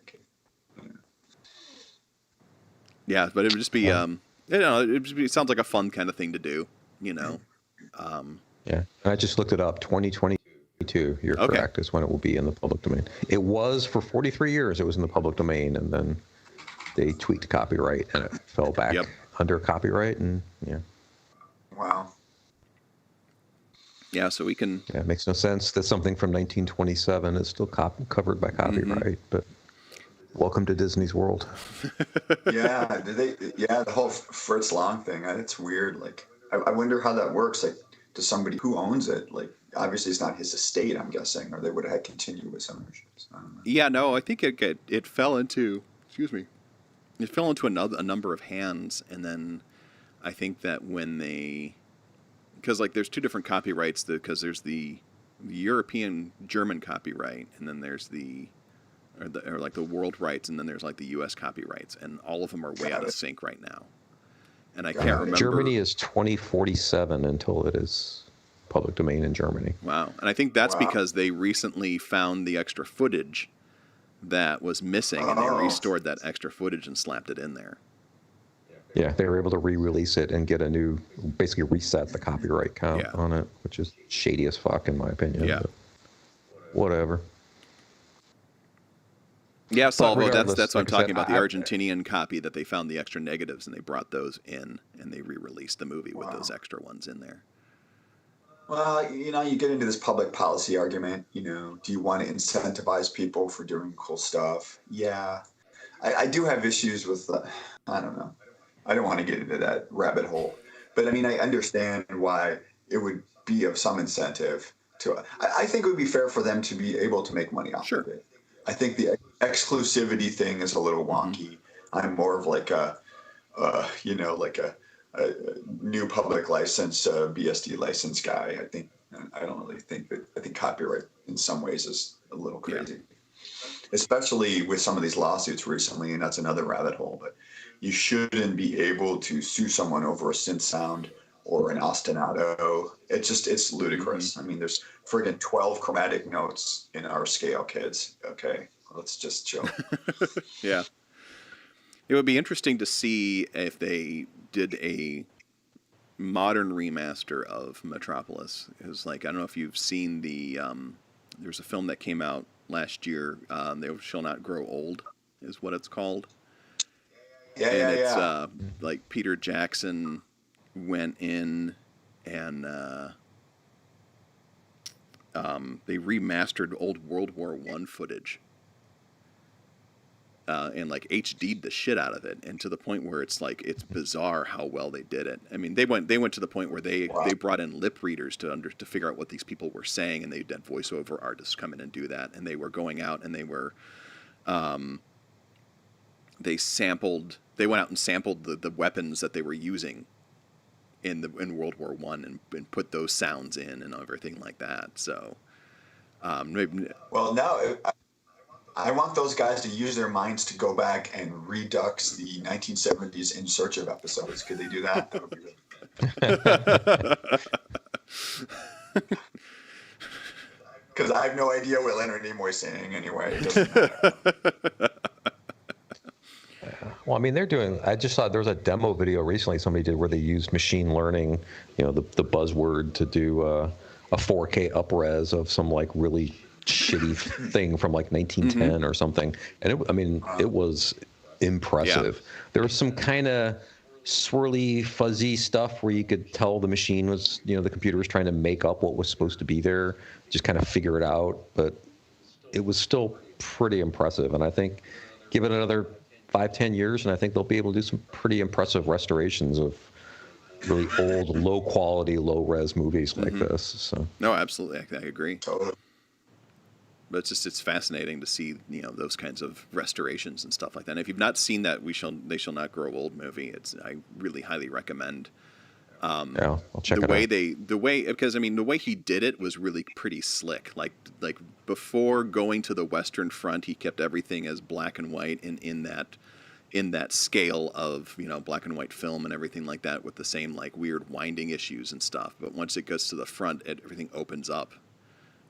Speaker 4: Yeah, but it would just be, it sounds like a fun kind of thing to do,
Speaker 5: Yeah, I just looked it up. 2022, you're correct, is when it will be in the public domain. It was for 43 years. It was in the public domain, and then they tweaked copyright, and it fell back under copyright, and yeah.
Speaker 3: Wow.
Speaker 4: Yeah, so we can.
Speaker 5: Yeah, it makes no sense that something from 1927 is still covered by copyright, but welcome to Disney's world.
Speaker 3: Yeah, the whole Fritz Lang thing. It's weird. Like, I wonder how that works. Like, to somebody who owns it, like, obviously it's not his estate, I'm guessing, or they would have had continuous ownership. So I don't know.
Speaker 4: Yeah, no, I think it fell into. Excuse me. It fell into a number of hands, and then I think that when they. Because, like, there's two different copyrights, because there's the European German copyright, and then there's the or like the world rights, and then there's like the U.S. copyrights, and all of them are way out of sync right now. And I can't remember.
Speaker 5: Germany is 2047 until it is public domain in Germany.
Speaker 4: Wow. And I think that's
Speaker 3: Wow.
Speaker 4: because they recently found the extra footage that was missing, and they restored that extra footage and slapped it in there.
Speaker 5: Yeah, they were able to re-release it and get a new, basically reset the copyright count on it, which is shady as fuck in my opinion.
Speaker 4: Yeah.
Speaker 5: But whatever.
Speaker 4: Yeah, Salvo,
Speaker 5: regardless,
Speaker 4: that's what I'm
Speaker 5: like I
Speaker 4: talking
Speaker 5: said,
Speaker 4: about, the Argentinian copy that they found the extra negatives, and they brought those in, and they re-released the movie with those extra ones in there.
Speaker 3: Well, you get into this public policy argument. Do you want to incentivize people for doing cool stuff? Yeah. I do have issues with, I don't know. I don't want to get into that rabbit hole. But, I mean, I understand why it would be of some incentive to. I think it would be fair for them to be able to make money off of it. I think the exclusivity thing is a little wonky. I'm more of like a new public license, BSD license guy. I don't really think that. I think copyright in some ways is a little crazy, especially with some of these lawsuits recently, and that's another rabbit hole. But you shouldn't be able to sue someone over a synth sound or an ostinato. It's ludicrous. I mean, there's friggin' 12 chromatic notes in our scale, kids. Okay, let's just chill.
Speaker 4: Yeah. It would be interesting to see if they did a modern remaster of Metropolis. It was like, I don't know if you've seen there's a film that came out last year, They Shall Not Grow Old is what it's called. It's like Peter Jackson went in and they remastered old World War I footage. And like HD'd the shit out of it, and to the point where it's bizarre how well they did it. I mean, they went to the point where they brought in lip readers to figure out what these people were saying, and they had voiceover artists come in and do that, and they were going out and they were, they went out and sampled the weapons that they were using in World War I and put those sounds in and everything like that. So,
Speaker 3: well, now. I want those guys to use their minds to go back and redux the 1970s In Search of episodes. Could they do that? That would be really good. Because I have no idea what Leonard Nimoy's saying anyway. It doesn't matter.
Speaker 5: Well, I mean, I just saw there was a demo video recently somebody did where they used machine learning, the buzzword to do a 4K up-res of some like really shitty thing from like 1910 or something, and it was impressive. Yeah. There was some kind of swirly, fuzzy stuff where you could tell the machine was, the computer was trying to make up what was supposed to be there, just kind of figure it out. But it was still pretty impressive, and I think give it another 5-10 years, and I think they'll be able to do some pretty impressive restorations of really old, low quality, low res movies like this. So
Speaker 4: no, absolutely, I agree.
Speaker 3: Totally.
Speaker 4: But it's fascinating to see those kinds of restorations and stuff like that. And if you've not seen that They Shall Not Grow Old movie, I really highly recommend.
Speaker 5: Yeah, I'll check it out.
Speaker 4: Because the way he did it was really pretty slick. Like before going to the Western Front, he kept everything as black and white and in that scale of black and white film and everything like that, with the same like weird winding issues and stuff. But once it goes to the front, everything opens up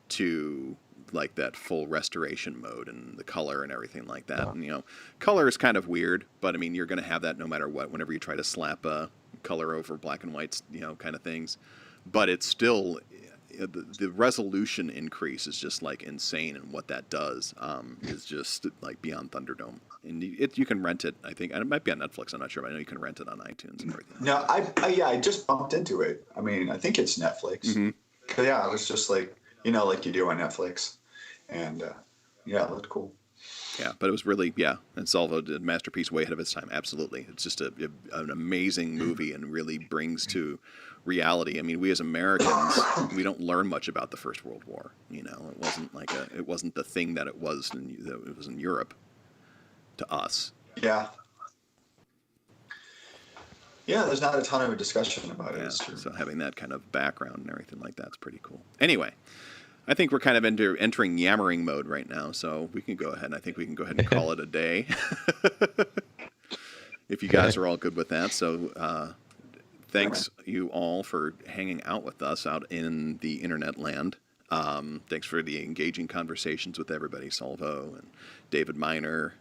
Speaker 4: to like that full restoration mode and the color and everything like that. Yeah. And color is kind of weird, but you're going to have that no matter what whenever you try to slap a color over black and whites, kind of things. But it's still the resolution increase is just like insane, and what that does is just like beyond Thunderdome. And you can rent it. I think it might be on Netflix. I'm not sure, but I know you can rent it on iTunes and everything.
Speaker 3: No, I just bumped into it. I think it's Netflix. Mm-hmm. Yeah, it was just like like you do on Netflix. And, it looked cool.
Speaker 4: Yeah, but it was really, and Salvo did masterpiece way ahead of its time. Absolutely. It's just an amazing movie and really brings to reality. We as Americans, we don't learn much about the First World War. It wasn't the thing that it was in Europe to us.
Speaker 3: Yeah. Yeah, there's not a ton of discussion about it. It's true.
Speaker 4: So having that kind of background and everything like that's pretty cool. Anyway. I think we're kind of entering yammering mode right now, so we can go ahead. I think we can go ahead and call it a day. If you guys are all good with that. So thanks you all for hanging out with us out in the internet land. Thanks for the engaging conversations with everybody, Salvo and David Miner,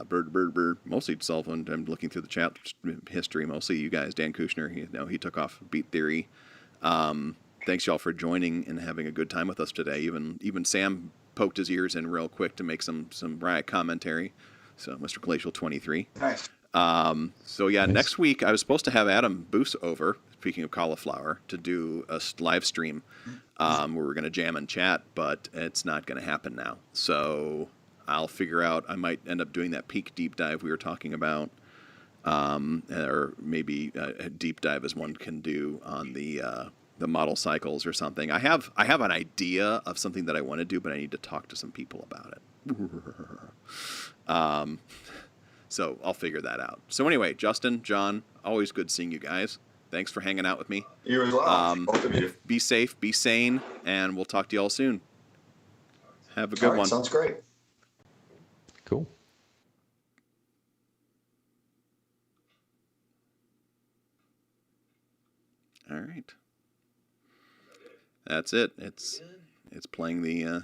Speaker 4: Bird. Mostly Salvo. I'm looking through the chat history. Mostly you guys. Dan Kushner, he took off Beat Theory. Thanks y'all for joining and having a good time with us today. Even Sam poked his ears in real quick to make some riot commentary. So Mr. Glacial 23.
Speaker 3: Nice.
Speaker 4: Nice. Next week I was supposed to have Adam Boos over, speaking of cauliflower, to do a live stream where we're going to jam and chat, but it's not going to happen now. So I'll figure out, I might end up doing that peak deep dive we were talking about, or maybe a deep dive as one can do on the model cycles or something. I have an idea of something that I want to do, but I need to talk to some people about it. So I'll figure that out. So anyway, Justin, John, always good seeing you guys. Thanks for hanging out with me.
Speaker 3: You as well. Both of you.
Speaker 4: Be safe, be sane, and we'll talk to you all soon. Have a good
Speaker 3: All right,
Speaker 4: one.
Speaker 3: sounds great.
Speaker 5: Cool.
Speaker 4: All right. That's it. It's playing the